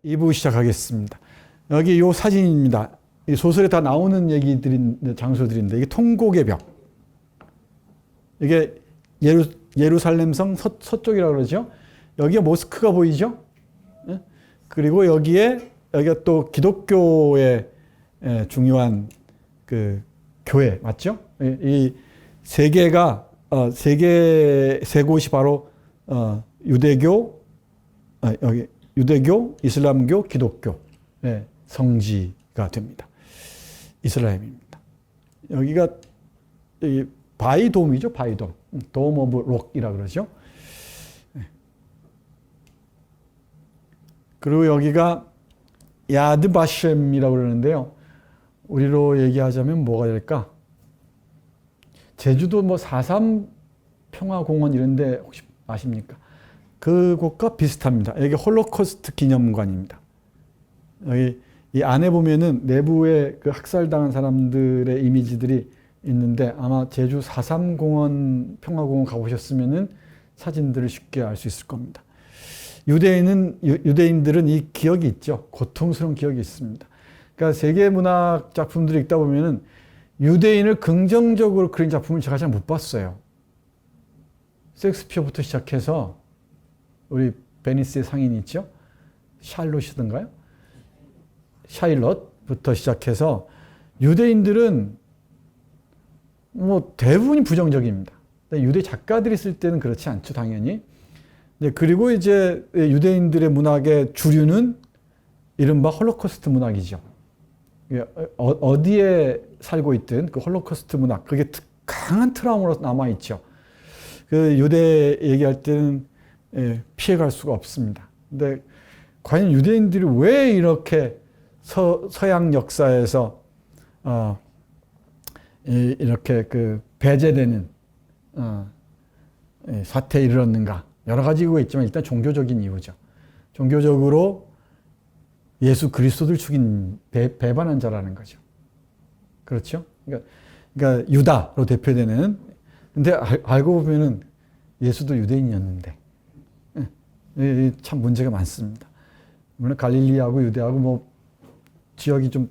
2부 시작하겠습니다. 여기 이 사진입니다. 이 소설에 다 나오는 장소들인데, 이게 통곡의 벽. 이게 예루살렘성 서쪽이라고 그러죠. 여기에 모스크가 보이죠. 그리고 여기가 또 기독교의 중요한 그 교회 맞죠? 이 세 곳이 바로 유대교, 이슬람교, 기독교 성지가 됩니다. 이스라엘입니다. 여기가 바이돔이죠, 바이돔. 돔 오브 록이라고 그러죠. 그리고 여기가 야드바셴이라고 그러는데요. 우리로 얘기하자면 뭐가 될까? 제주도 4.3 평화공원 이런데 혹시 아십니까? 그곳과 비슷합니다. 여기 홀로코스트 기념관입니다. 여기 이 안에 보면은 내부에 그 학살당한 사람들의 이미지들이 있는데 아마 제주 4.3 공원 평화공원 가보셨으면은 사진들을 쉽게 알 수 있을 겁니다. 유대인들은 이 기억이 있죠. 고통스러운 기억이 있습니다. 그러니까 세계 문학 작품들을 읽다 보면은 유대인을 긍정적으로 그린 작품을 제가 잘 못 봤어요. 셰익스피어부터 시작해서 우리 베니스의 상인이 있죠. 샬롯이던가요? 샤일럿부터 시작해서 유대인들은 대부분이 부정적입니다. 유대 작가들이 쓸 때는 그렇지 않죠, 당연히. 그리고 이제 유대인들의 문학의 주류는 이른바 홀로코스트 문학이죠. 어디에 살고 있든 그 홀로코스트 문학, 그게 강한 트라우마로 남아있죠. 그 유대 얘기할 때는 피해갈 수가 없습니다. 근데 과연 유대인들이 왜 이렇게 서양 역사에서 이렇게 그 배제되는 사태에 이르렀는가? 여러 가지 이유가 있지만 일단 종교적인 이유죠. 종교적으로 예수 그리스도를 죽인 배반한 자라는 거죠. 그렇죠? 그러니까 유다로 대표되는. 근데 알고 보면은 예수도 유대인이었는데 참 문제가 많습니다. 물론 갈릴리하고 유대하고 지역이 좀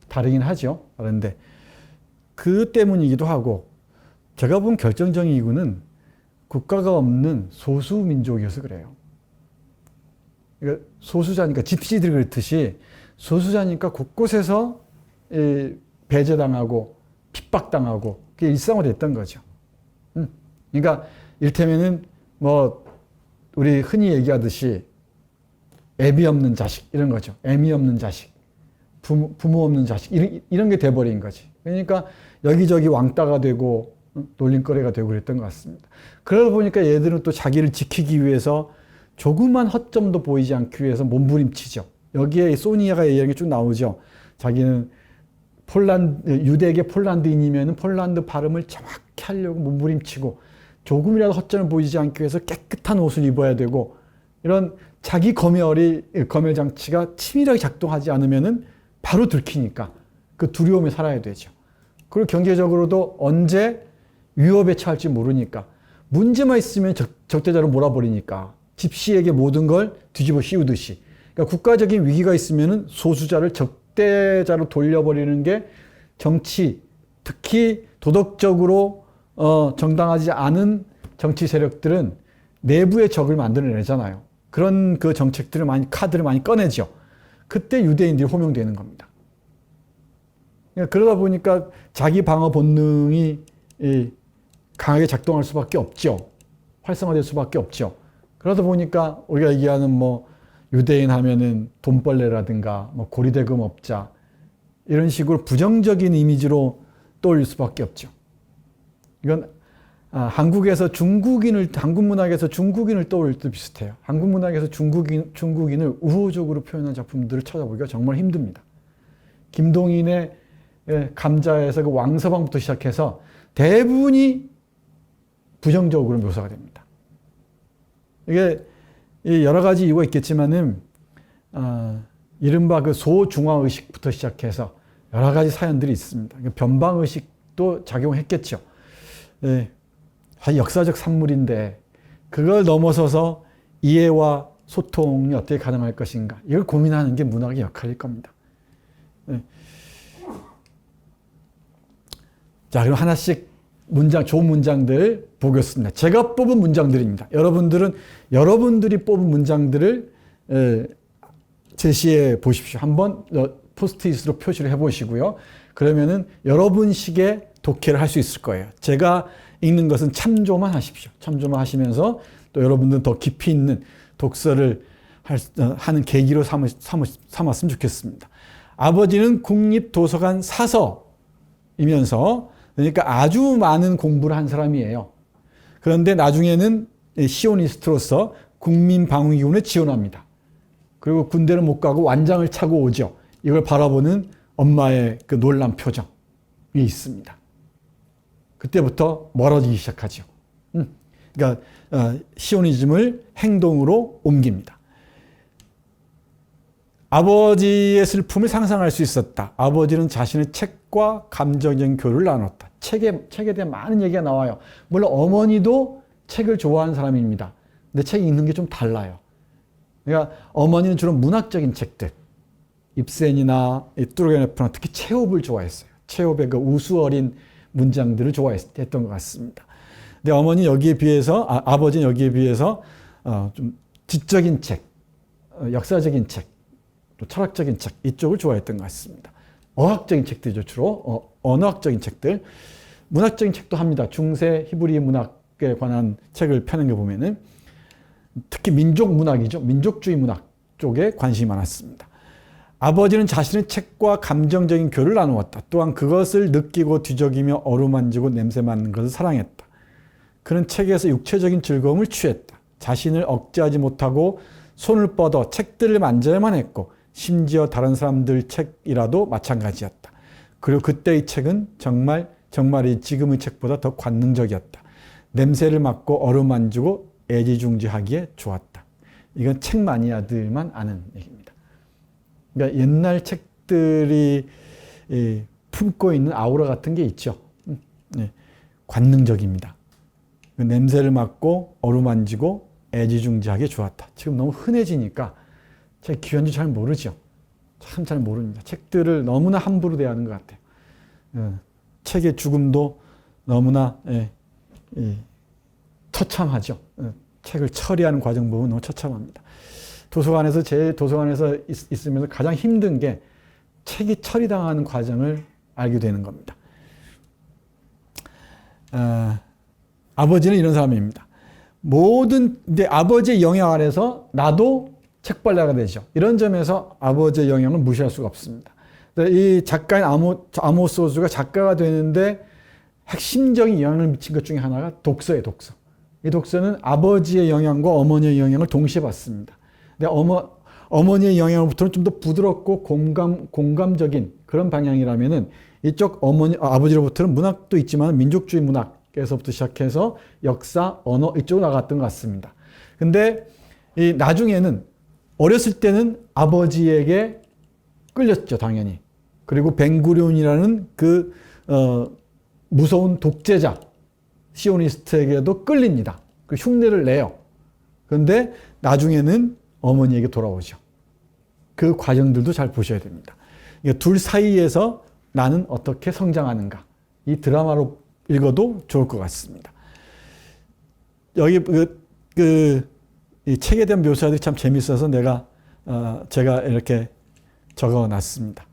다르긴 하죠. 그런데 그 때문이기도 하고 제가 본 결정적인 이유는 국가가 없는 소수민족이어서 그래요. 그러니까 소수자니까 집시들이 그렇듯이 소수자니까 곳곳에서 배제당하고 핍박당하고 그게 일상화됐던 거죠. 그러니까 이를테면은 우리 흔히 얘기하듯이 애비 없는 자식 이런 거죠. 애미 없는 자식, 부모 없는 자식 이런 게 돼버린 거지. 그러니까 여기저기 왕따가 되고 놀림거리가 되고 그랬던 것 같습니다. 그러다 보니까 얘들은 또 자기를 지키기 위해서 조그만 허점도 보이지 않기 위해서 몸부림치죠. 여기에 소니아가 얘기하는 게 쭉 나오죠. 자기는 유대계 폴란드인이면 폴란드 발음을 정확히 하려고 몸부림치고 조금이라도 허점을 보이지 않기 위해서 깨끗한 옷을 입어야 되고 이런 자기 검열 장치가 치밀하게 작동하지 않으면은 바로 들키니까 그 두려움에 살아야 되죠. 그리고 경제적으로도 언제 위협에 처할지 모르니까 문제만 있으면 적대자로 몰아버리니까 집시에게 모든 걸 뒤집어 씌우듯이. 그러니까 국가적인 위기가 있으면은 소수자를 적대자로 돌려버리는 게 정치, 특히 도덕적으로 정당하지 않은 정치 세력들은 내부의 적을 만들어내잖아요. 그런 그 정책들을 카드를 많이 꺼내죠. 그때 유대인들이 호명되는 겁니다. 그러다 보니까 자기 방어 본능이 강하게 작동할 수밖에 없죠. 활성화될 수밖에 없죠. 그러다 보니까 우리가 얘기하는 유대인 하면은 돈벌레라든가 고리대금업자 이런 식으로 부정적인 이미지로 떠올릴 수밖에 없죠. 이건 한국 문학에서 중국인을 떠올릴 때 비슷해요. 한국 문학에서 중국인을 우호적으로 표현한 작품들을 찾아보기가 정말 힘듭니다. 김동인의 감자에서 그 왕서방부터 시작해서 대부분이 부정적으로 묘사가 됩니다. 이게 여러 가지 이유가 있겠지만은 이른바 그 소중화의식부터 시작해서 여러 가지 사연들이 있습니다. 변방의식도 작용했겠죠. 역사적 산물인데 그걸 넘어서서 이해와 소통이 어떻게 가능할 것인가. 이걸 고민하는 게 문학의 역할일 겁니다. 네. 자, 그럼 하나씩 좋은 문장들 보겠습니다. 제가 뽑은 문장들입니다. 여러분들이 뽑은 문장들을 제시해 보십시오. 한번 포스트잇으로 표시를 해 보시고요. 그러면은 여러분식의 독해를 할 수 있을 거예요. 제가 읽는 것은 참조만 하십시오. 참조만 하시면서 또 여러분들은 더 깊이 있는 독서를 하는 계기로 삼았으면 좋겠습니다. 아버지는 국립도서관 사서이면서 그러니까 아주 많은 공부를 한 사람이에요. 그런데 나중에는 시오니스트로서 국민방위군에 지원합니다. 그리고 군대를 못 가고 완장을 차고 오죠. 이걸 바라보는 엄마의 그 놀란 표정이 있습니다. 그때부터 멀어지기 시작하죠. 그러니까 시오니즘을 행동으로 옮깁니다. 아버지의 슬픔을 상상할 수 있었다. 아버지는 자신의 책과 감정적인 교류를 나눴다. 책에 대한 많은 얘기가 나와요. 물론 어머니도 책을 좋아하는 사람입니다. 근데 책이 읽는 게 좀 달라요. 그러니까 어머니는 주로 문학적인 책들, 입센이나 뚜르게네프나 특히 체홉을 좋아했어요. 체홉의 그 우수어린 문장들을 좋아했던 것 같습니다. 근데 어머니 여기에 비해서, 아버지는 여기에 비해서 좀 지적인 책, 역사적인 책, 또 철학적인 책 이쪽을 좋아했던 것 같습니다. 어학적인 책들이죠. 주로 언어학적인 책들, 문학적인 책도 합니다. 중세 히브리 문학에 관한 책을 펴는 거 보면은 특히 민족 문학이죠. 민족주의 문학 쪽에 관심이 많았습니다. 아버지는 자신의 책과 감정적인 교류를 나누었다. 또한 그것을 느끼고 뒤적이며 어루만지고 냄새 맡는 것을 사랑했다. 그는 책에서 육체적인 즐거움을 취했다. 자신을 억제하지 못하고 손을 뻗어 책들을 만져야만 했고 심지어 다른 사람들 책이라도 마찬가지였다. 그리고 그때의 책은 정말이 지금의 책보다 더 관능적이었다. 냄새를 맡고 어루만지고 애지중지하기에 좋았다. 이건 책 마니아들만 아는 얘기입니다. 그러니까 옛날 책들이 품고 있는 아우라 같은 게 있죠. 관능적입니다. 냄새를 맡고 어루만지고 애지중지하기에 좋았다. 지금 너무 흔해지니까 책 귀한지 잘 모르죠. 참 잘 모릅니다. 책들을 너무나 함부로 대하는 것 같아요. 책의 죽음도 너무나 처참하죠. 책을 처리하는 과정 보면 너무 처참합니다. 제 도서관에서 있으면서 가장 힘든 게 책이 처리당하는 과정을 알게 되는 겁니다. 아버지는 이런 사람입니다. 이제 아버지의 영향 아래서 나도 책벌레가 되죠. 이런 점에서 아버지의 영향을 무시할 수가 없습니다. 이 작가인 아모스 오즈가 작가가 되는데 핵심적인 영향을 미친 것 중에 하나가 독서예요, 독서. 이 독서는 아버지의 영향과 어머니의 영향을 동시에 받습니다. 근데 어머니의 영향으로부터는 좀 더 부드럽고 공감적인 그런 방향이라면은 이쪽 아버지로부터는 문학도 있지만 민족주의 문학에서부터 시작해서 역사, 언어 이쪽으로 나갔던 것 같습니다. 근데 나중에는 어렸을 때는 아버지에게 끌렸죠, 당연히. 그리고 벤구리온이라는 무서운 독재자, 시오니스트에게도 끌립니다. 그 흉내를 내요. 그런데 나중에는 어머니에게 돌아오죠. 그 과정들도 잘 보셔야 됩니다. 둘 사이에서 나는 어떻게 성장하는가. 이 드라마로 읽어도 좋을 것 같습니다. 여기 이 책에 대한 묘사들이 참 재밌어서 제가 이렇게 적어 놨습니다.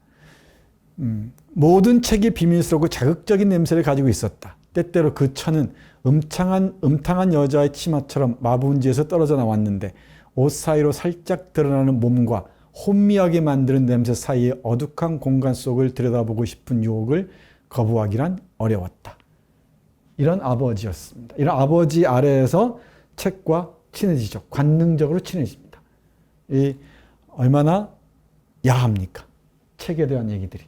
모든 책이 비밀스럽고 자극적인 냄새를 가지고 있었다. 때때로 그 천은 음탕한 여자의 치마처럼 마분지에서 떨어져 나왔는데 옷 사이로 살짝 드러나는 몸과 혼미하게 만드는 냄새 사이의 어둑한 공간 속을 들여다보고 싶은 유혹을 거부하기란 어려웠다. 이런 아버지였습니다. 이런 아버지 아래에서 책과 친해지죠. 관능적으로 친해집니다. 얼마나 야합니까? 책에 대한 얘기들이.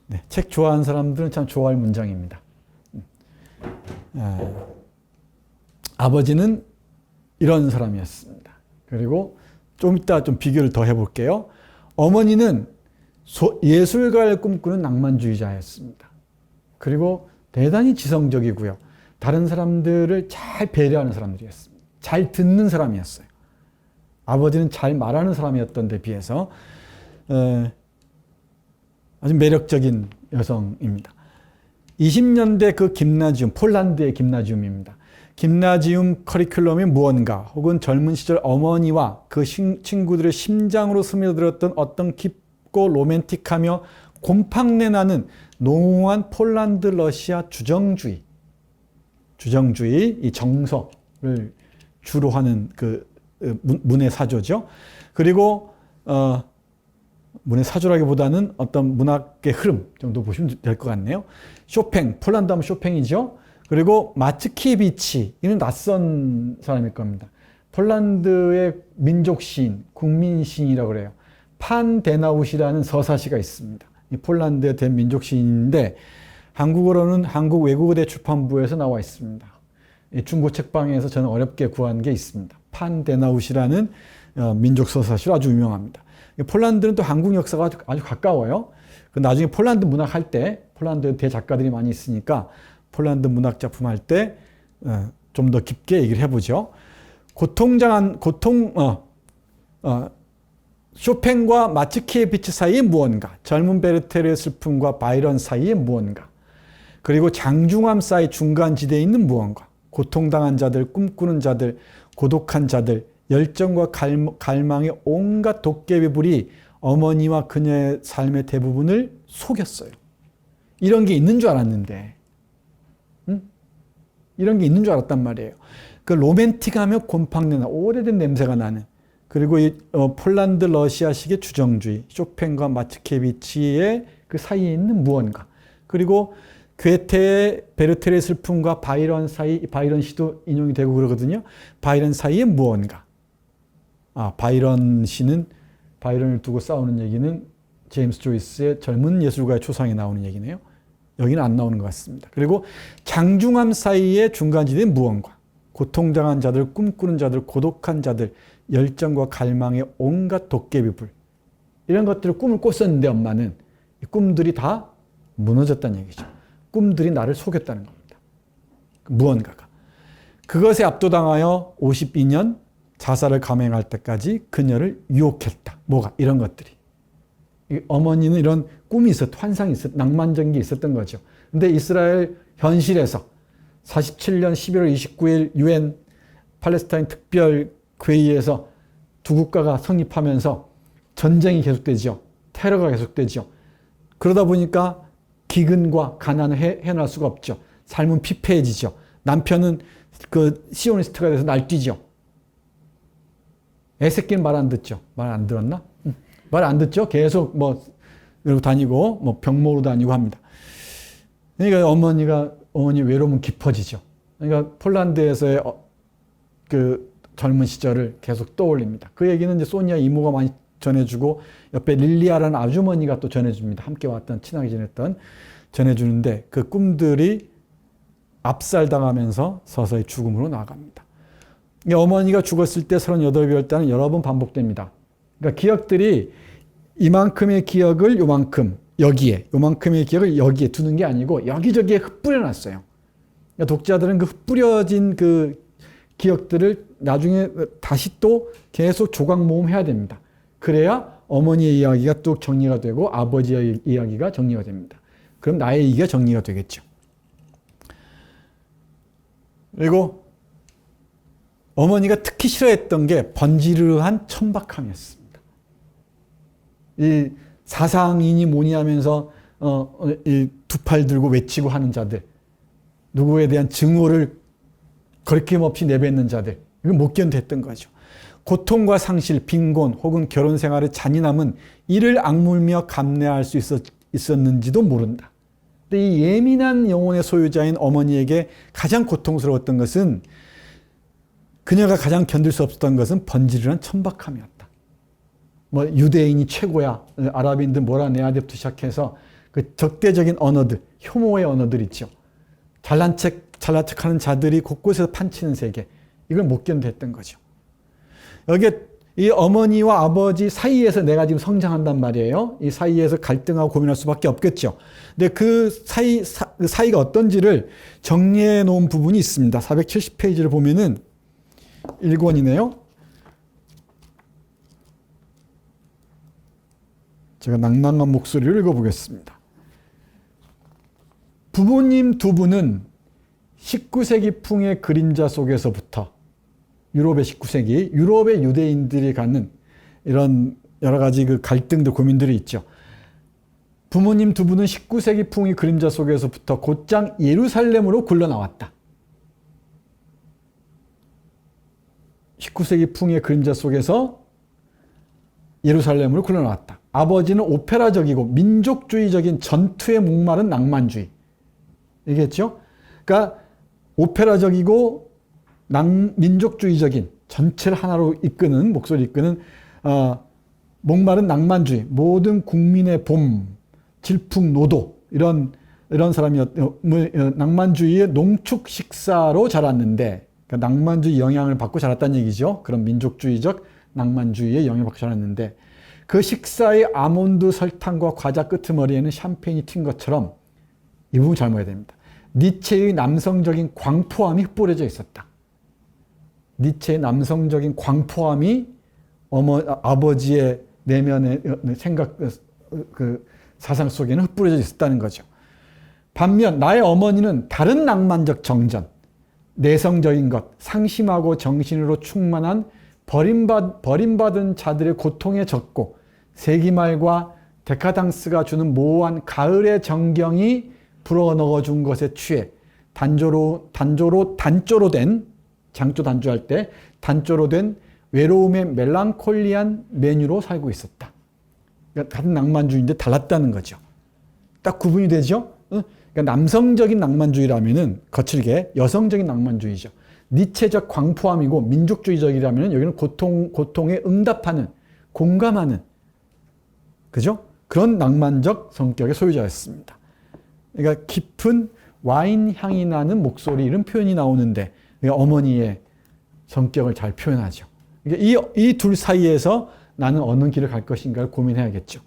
네, 책 좋아하는 사람들은 참 좋아할 문장입니다. 아버지는 이런 사람이었습니다. 그리고 좀 이따 좀 비교를 더 해볼게요. 어머니는 예술가를 꿈꾸는 낭만주의자였습니다. 그리고 대단히 지성적이고요. 다른 사람들을 잘 배려하는 사람들이었습니다. 잘 듣는 사람이었어요. 아버지는 잘 말하는 사람이었던 데 비해서 아주 매력적인 여성입니다. 20년대 그 김나지움, 폴란드의 김나지움입니다. 김나지움 커리큘럼이 무언가 혹은 젊은 시절 어머니와 그 친구들의 심장으로 스며들었던 어떤 깊고 로맨틱하며 곰팡내 나는 농후한 폴란드 러시아 주정주의, 이 정서를 주로 하는 그 문의 사조죠. 그리고 문의 사조라기보다는 어떤 문학의 흐름 정도 보시면 될 것 같네요. 쇼팽, 폴란드 하면 쇼팽이죠. 그리고 마츠키에비치, 이는 낯선 사람일 겁니다. 폴란드의 민족 시인, 국민 시인이라고 그래요. 판 데나웃이라는 서사시가 있습니다. 이 폴란드의 대민족 시인인데 한국어로는 한국 외국어대 출판부에서 나와 있습니다. 이 중고 책방에서 저는 어렵게 구한 게 있습니다. 판 데나웃이라는 민족 서사시로 아주 유명합니다. 폴란드는 또 한국 역사가 아주 가까워요. 나중에 폴란드 문학 할 때, 폴란드 대작가들이 많이 있으니까 폴란드 문학 작품 할 때 좀 더 깊게 얘기를 해보죠. 쇼팽과 마츠키에비치 사이에 무언가, 젊은 베르테르의 슬픔과 바이런 사이에 무언가, 그리고 장중함 사이 중간 지대에 있는 무언가, 고통당한 자들, 꿈꾸는 자들, 고독한 자들, 열정과 갈망의 온갖 도깨비불이 어머니와 그녀의 삶의 대부분을 속였어요. 이런 게 있는 줄 알았는데, 이런 게 있는 줄 알았단 말이에요. 그 로맨틱하며 곰팡내나 오래된 냄새가 나는, 그리고 이 폴란드 러시아식의 주정주의, 쇼팽과 마츠케비치의 그 사이에 있는 무언가, 그리고 괴테의 베르테르의 슬픔과 바이런 사이, 바이런 시도 인용이 되고 그러거든요. 바이런 사이에 무언가. 바이런 시는, 바이런을 두고 싸우는 얘기는 제임스 조이스의 젊은 예술가의 초상에 나오는 얘기네요. 여기는 안 나오는 것 같습니다. 그리고 장중함 사이의 중간지대에 무언가, 고통당한 자들, 꿈꾸는 자들, 고독한 자들, 열정과 갈망의 온갖 도깨비불, 이런 것들을 꿈을 꿨었는데 엄마는 이 꿈들이 다 무너졌다는 얘기죠. 꿈들이 나를 속였다는 겁니다. 무언가가. 그것에 압도당하여 52년 자살을 감행할 때까지 그녀를 유혹했다. 뭐가? 이런 것들이. 어머니는 이런 꿈이 환상이 낭만적인 게 있었던 거죠. 근데 이스라엘 현실에서 47년 11월 29일 UN 팔레스타인 특별회의에서 두 국가가 성립하면서 전쟁이 계속되죠. 테러가 계속되죠. 그러다 보니까 기근과 가난을 해낼 수가 없죠. 삶은 피폐해지죠. 남편은 그 시오니스트가 돼서 날뛰죠. 애새끼는 말 안 듣죠. 말 안 들었나? 말 안 듣죠. 계속 이러고 다니고 병모로 다니고 합니다. 그러니까 어머니 외로움은 깊어지죠. 그러니까 폴란드에서의 그 젊은 시절을 계속 떠올립니다. 그 얘기는 이제 소니아 이모가 많이 전해주고 옆에 릴리아라는 아주머니가 또 전해줍니다. 함께 왔던, 친하게 지냈던, 전해주는데 그 꿈들이 압살당하면서 서서히 죽음으로 나아갑니다. 어머니가 죽었을 때 38배였다는 여러 번 반복됩니다. 그러니까 기억들이 이만큼의 기억을 요만큼 여기에, 요만큼의 기억을 여기에 두는 게 아니고 여기저기에 흩뿌려 놨어요. 그러니까 독자들은 그 흩뿌려진 그 기억들을 나중에 다시 또 계속 조각 모음해야 됩니다. 그래야 어머니의 이야기가 또 정리가 되고 아버지의 이야기가 정리가 됩니다. 그럼 나의 얘기가 정리가 되겠죠. 그리고 어머니가 특히 싫어했던 게 번지르르한 천박함이었습니다. 이 사상인이 뭐니 하면서 이 두 팔 들고 외치고 하는 자들, 누구에 대한 증오를 거리낌없이 내뱉는 자들, 이건 못 견뎠던 거죠. 고통과 상실, 빈곤 혹은 결혼 생활의 잔인함은 이를 악물며 감내할 수 있었는지도 모른다. 근데 이 예민한 영혼의 소유자인 어머니에게 가장 고통스러웠던 것은, 그녀가 가장 견딜 수 없었던 것은 번지르르한 천박함이었다. 유대인이 최고야, 아랍인들 몰아내야부터 시작해서 그 적대적인 언어들, 혐오의 언어들 있죠. 잘난 척하는 자들이 곳곳에서 판치는 세계, 이걸 못 견뎠던 거죠. 여기에 이 어머니와 아버지 사이에서 내가 지금 성장한단 말이에요. 이 사이에서 갈등하고 고민할 수밖에 없겠죠. 근데 그 사이가 어떤지를 정리해 놓은 부분이 있습니다. 470페이지를 보면은 1권이네요. 제가 낭낭한 목소리를 읽어보겠습니다. 부모님 두 분은 19세기 풍의 그림자 속에서부터 유럽의 19세기, 유럽의 유대인들이 갖는 이런 여러 가지 그 갈등들, 고민들이 있죠. 부모님 두 분은 19세기 풍의 그림자 속에서부터 곧장 예루살렘으로 굴러나왔다. 19세기 풍의 그림자 속에서 예루살렘으로 굴러나왔다. 아버지는 오페라적이고 민족주의적인 전투에 목마른 낭만주의. 얘기했죠? 그러니까 오페라적이고 민족주의적인 전체를 하나로 이끄는, 목소리 이끄는 목마른 낭만주의, 모든 국민의 봄, 질풍노도 이런 사람이었, 낭만주의의 농축 식사로 자랐는데, 그러니까 낭만주의 영향을 받고 자랐다는 얘기죠. 그런 민족주의적 낭만주의의 영향을 받고 자랐는데, 그 식사의 아몬드 설탕과 과자 끄트머리에는 샴페인이 튄 것처럼, 이 부분 잘 봐야 됩니다. 니체의 남성적인 광포함이 흩뿌려져 있었다. 니체의 남성적인 광포함이 아버지의 내면의 생각, 그 사상 속에는 흩뿌려져 있었다는 거죠. 반면 나의 어머니는 다른 낭만적 정전, 내성적인 것, 상심하고 정신으로 충만한 버림받은 자들의 고통에 젖고 세기말과 데카당스가 주는 모호한 가을의 정경이 불어넣어준 것에 취해 단조로 된, 장조 단조할 때 단조로 된 외로움의 멜랑콜리한 메뉴로 살고 있었다. 그러니까 같은 낭만주의인데 달랐다는 거죠. 딱 구분이 되죠? 그러니까 남성적인 낭만주의라면은 거칠게 여성적인 낭만주의죠. 니체적 광포함이고 민족주의적이라면 여기는 고통에 응답하는, 공감하는, 그죠? 그런 낭만적 성격의 소유자였습니다. 그러니까 깊은 와인 향이 나는 목소리, 이런 표현이 나오는데 어머니의 성격을 잘 표현하죠. 그러니까 이 둘 사이에서 나는 어느 길을 갈 것인가를 고민해야겠죠.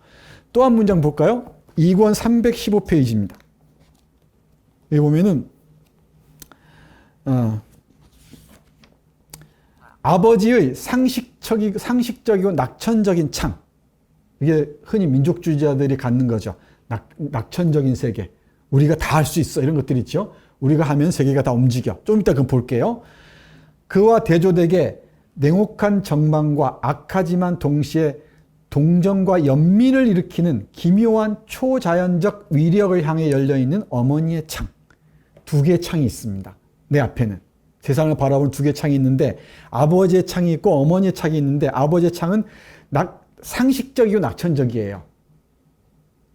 또 한 문장 볼까요? 2권 315페이지입니다. 여기 보면은 아버지의 상식적이고 낙천적인 창, 이게 흔히 민족주의자들이 갖는 거죠. 낙천적인 세계, 우리가 다 할 수 있어, 이런 것들 있죠. 우리가 하면 세계가 다 움직여. 좀 이따 그럼 볼게요. 그와 대조되게 냉혹한 정망과 악하지만 동시에 동정과 연민을 일으키는 기묘한 초자연적 위력을 향해 열려있는 어머니의 창. 두 개의 창이 있습니다. 내 앞에는. 세상을 바라보는 두 개의 창이 있는데, 아버지의 창이 있고 어머니의 창이 있는데, 아버지의 창은 상식적이고 낙천적이에요.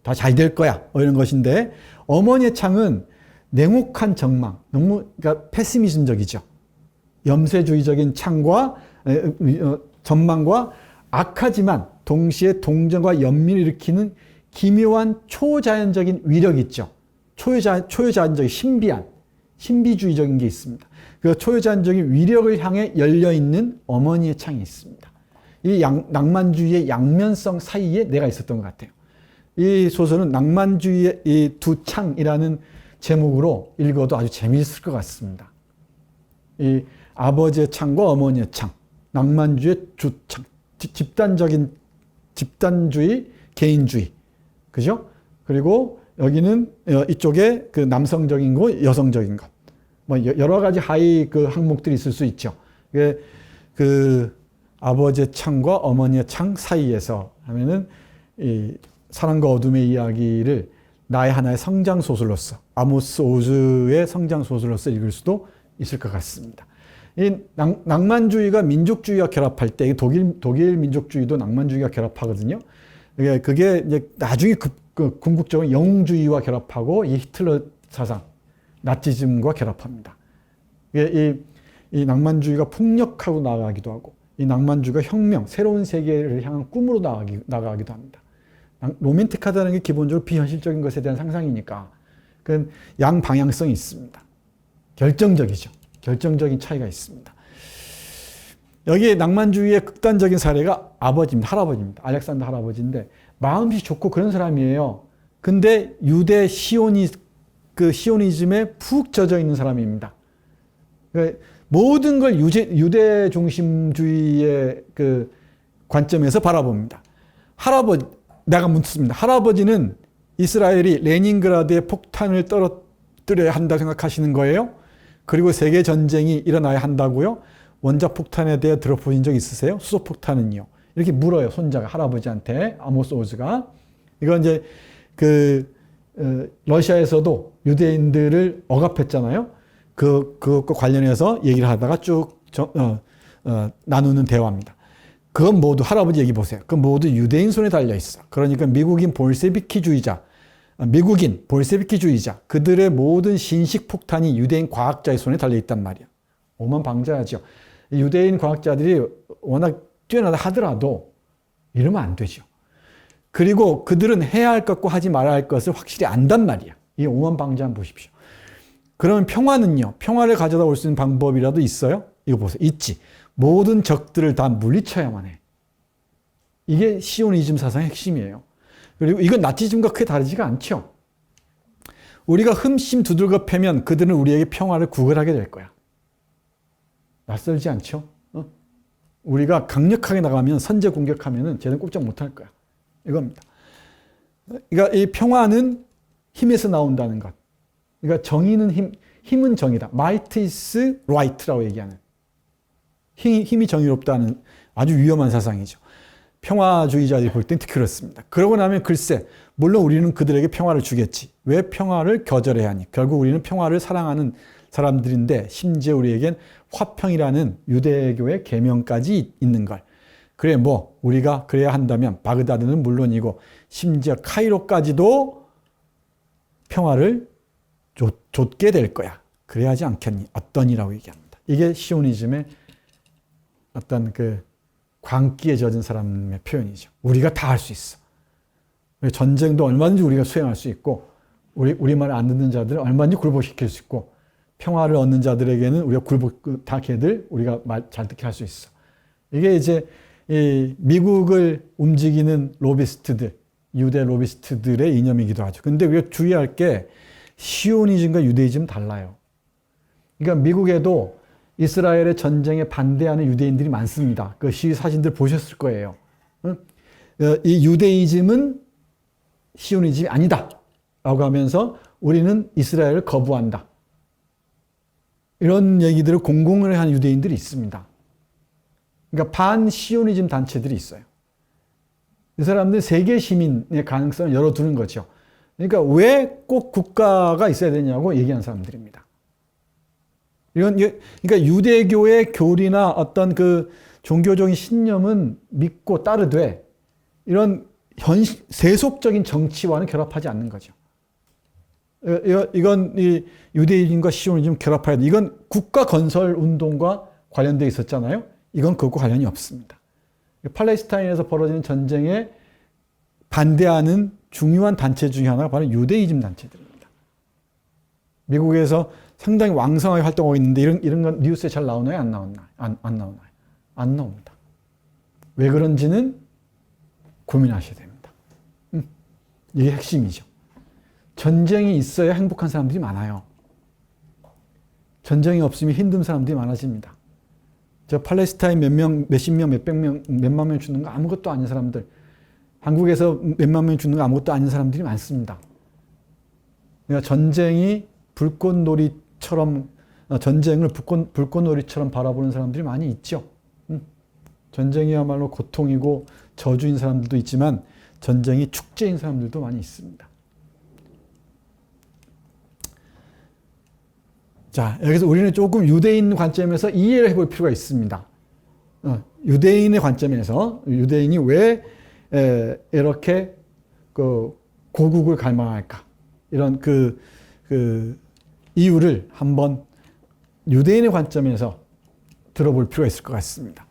다 잘 될 거야, 이런 것인데, 어머니의 창은 냉혹한 정망, 그러니까 패시미즘적이죠. 염세주의적인 창과 전망과 악하지만 동시에 동정과 연민을 일으키는 기묘한 초자연적인 위력이 있죠. 초자연적인 신비주의적인 게 있습니다. 그 초자연적인 위력을 향해 열려있는 어머니의 창이 있습니다. 이 낭만주의의 양면성 사이에 내가 있었던 것 같아요. 이 소설은 낭만주의의 이 두 창이라는 제목으로 읽어도 아주 재미있을 것 같습니다. 이 아버지의 창과 어머니의 창, 낭만주의의 두 창, 집단주의, 개인주의, 그죠? 그리고 여기는 이쪽에 그 남성적인 것, 여성적인 것, 뭐 여러 가지 하위 그 항목들이 있을 수 있죠. 그 아버지의 창과 어머니의 창 사이에서 하면은 이 사랑과 어둠의 이야기를 나의 하나의 성장 소설로서, 아모스 오즈의 성장 소설로서 읽을 수도 있을 것 같습니다. 이 낭만주의가 민족주의와 결합할 때, 독일 민족주의도 낭만주의가 결합하거든요. 그게 이제 나중에 궁극적으로 영웅주의와 결합하고 이 히틀러 사상, 나치즘과 결합합니다. 이 낭만주의가 폭력하고 나아가기도 하고, 이 낭만주의가 혁명, 새로운 세계를 향한 꿈으로 나아가기도 합니다. 로맨틱하다는 게 기본적으로 비현실적인 것에 대한 상상이니까 그건 양방향성이 있습니다. 결정적이죠. 결정적인 차이가 있습니다. 여기에 낭만주의의 극단적인 사례가 아버지입니다. 할아버지입니다. 알렉산더 할아버지인데 마음이 좋고 그런 사람이에요. 근데 유대 시오니즘에 푹 젖어 있는 사람입니다. 모든 걸 유대 중심주의의 그 관점에서 바라봅니다. 내가 묻습니다. 할아버지는 이스라엘이 레닌그라드에 폭탄을 떨어뜨려야 한다고 생각하시는 거예요? 그리고 세계 전쟁이 일어나야 한다고요? 원자 폭탄에 대해 들어보신 적 있으세요? 수소 폭탄은요? 이렇게 물어요. 손자가 할아버지한테, 아모스 오즈가. 이건 이제 러시아에서도 유대인들을 억압했잖아요. 그것과 관련해서 얘기를 하다가 쭉 나누는 대화입니다. 그건 모두 할아버지 얘기 보세요. 그건 모두 유대인 손에 달려 있어. 그러니까 미국인 볼세비키주의자, 그들의 모든 신식 폭탄이 유대인 과학자의 손에 달려 있단 말이야. 오만방자하죠. 유대인 과학자들이 워낙 뛰어나다 하더라도 이러면 안 되죠. 그리고 그들은 해야 할 것과 하지 말아야 할 것을 확실히 안단 말이야. 이 오만방자한 보십시오. 그러면 평화는요. 평화를 가져다 올 수 있는 방법이라도 있어요? 이거 보세요. 있지. 모든 적들을 다 물리쳐야만 해. 이게 시오니즘 사상의 핵심이에요. 그리고 이건 나치즘과 크게 다르지가 않죠. 우리가 흠씬 두들겨 패면 그들은 우리에게 평화를 구걸하게 될 거야. 낯설지 않죠? 우리가 강력하게 나가면 선제 공격하면 쟤는 꼼짝 못할 거야. 이겁니다. 그러니까 이 평화는 힘에서 나온다는 것. 그러니까 정의는 힘은 정의다. Might is right라고 얘기하는. 힘이 정의롭다는 아주 위험한 사상이죠. 평화주의자들이 볼 땐 특히 그렇습니다. 그러고 나면 글쎄, 물론 우리는 그들에게 평화를 주겠지. 왜 평화를 거절해야 하니? 결국 우리는 평화를 사랑하는 사람들인데 심지어 우리에겐 화평이라는 유대교의 계명까지 있는 걸. 그래 우리가 그래야 한다면 바그다드는 물론이고 심지어 카이로까지도 평화를 줬게 될 거야. 그래야 하지 않겠니? 어떠니라고 얘기합니다. 이게 시오니즘의 어떤 광기에 젖은 사람의 표현이죠. 우리가 다 할 수 있어. 전쟁도 얼마든지 우리가 수행할 수 있고 우리 말을 안 듣는 자들은 얼마든지 굴복시킬 수 있고 평화를 얻는 자들에게는 우리가 다 걔들 우리가 말 잘 듣게 할 수 있어. 이게 이제 이 미국을 움직이는 로비스트들, 유대 로비스트들의 이념이기도 하죠. 근데 우리가 주의할 게 시오니즘과 유대이즘은 달라요. 그러니까 미국에도 이스라엘의 전쟁에 반대하는 유대인들이 많습니다. 그 시위 사진들 보셨을 거예요. 이 유대이즘은 시오니즘이 아니다 라고 하면서 우리는 이스라엘을 거부한다. 이런 얘기들을 공공을 한 유대인들이 있습니다. 그러니까 반시오니즘 단체들이 있어요. 이 사람들은 세계 시민의 가능성을 열어두는 거죠. 그러니까 왜 꼭 국가가 있어야 되냐고 얘기하는 사람들입니다. 그러니까 유대교의 교리나 어떤 종교적인 신념은 믿고 따르되 이런 세속적인 정치와는 결합하지 않는 거죠. 이건 유대인과 시오니즘 결합해야 돼. 이건 국가 건설 운동과 관련되어 있었잖아요. 이건 그것과 관련이 없습니다. 팔레스타인에서 벌어지는 전쟁에 반대하는 중요한 단체 중에 하나가 바로 유대이즘 단체들입니다. 미국에서 상당히 왕성하게 활동하고 있는데 이런 건 뉴스에 잘 나오나요? 안 나오나요? 안 나오나요? 안 나옵니다. 왜 그런지는 고민하셔야 됩니다. 이게 핵심이죠. 전쟁이 있어야 행복한 사람들이 많아요. 전쟁이 없으면 힘든 사람들이 많아집니다. 저 팔레스타인 몇십 명, 몇백 명, 몇만 명 죽는 거 아무것도 아닌 사람들, 한국에서 몇만 명 죽는 거 아무것도 아닌 사람들이 많습니다. 그러니까 전쟁이 전쟁을 불꽃놀이처럼 바라보는 사람들이 많이 있죠. 전쟁이야말로 고통이고 저주인 사람들도 있지만 전쟁이 축제인 사람들도 많이 있습니다. 자, 여기서 우리는 조금 유대인 관점에서 이해를 해볼 필요가 있습니다. 유대인의 관점에서 유대인이 왜 이렇게 고국을 갈망할까? 이런 이유를 한번 유대인의 관점에서 들어볼 필요가 있을 것 같습니다.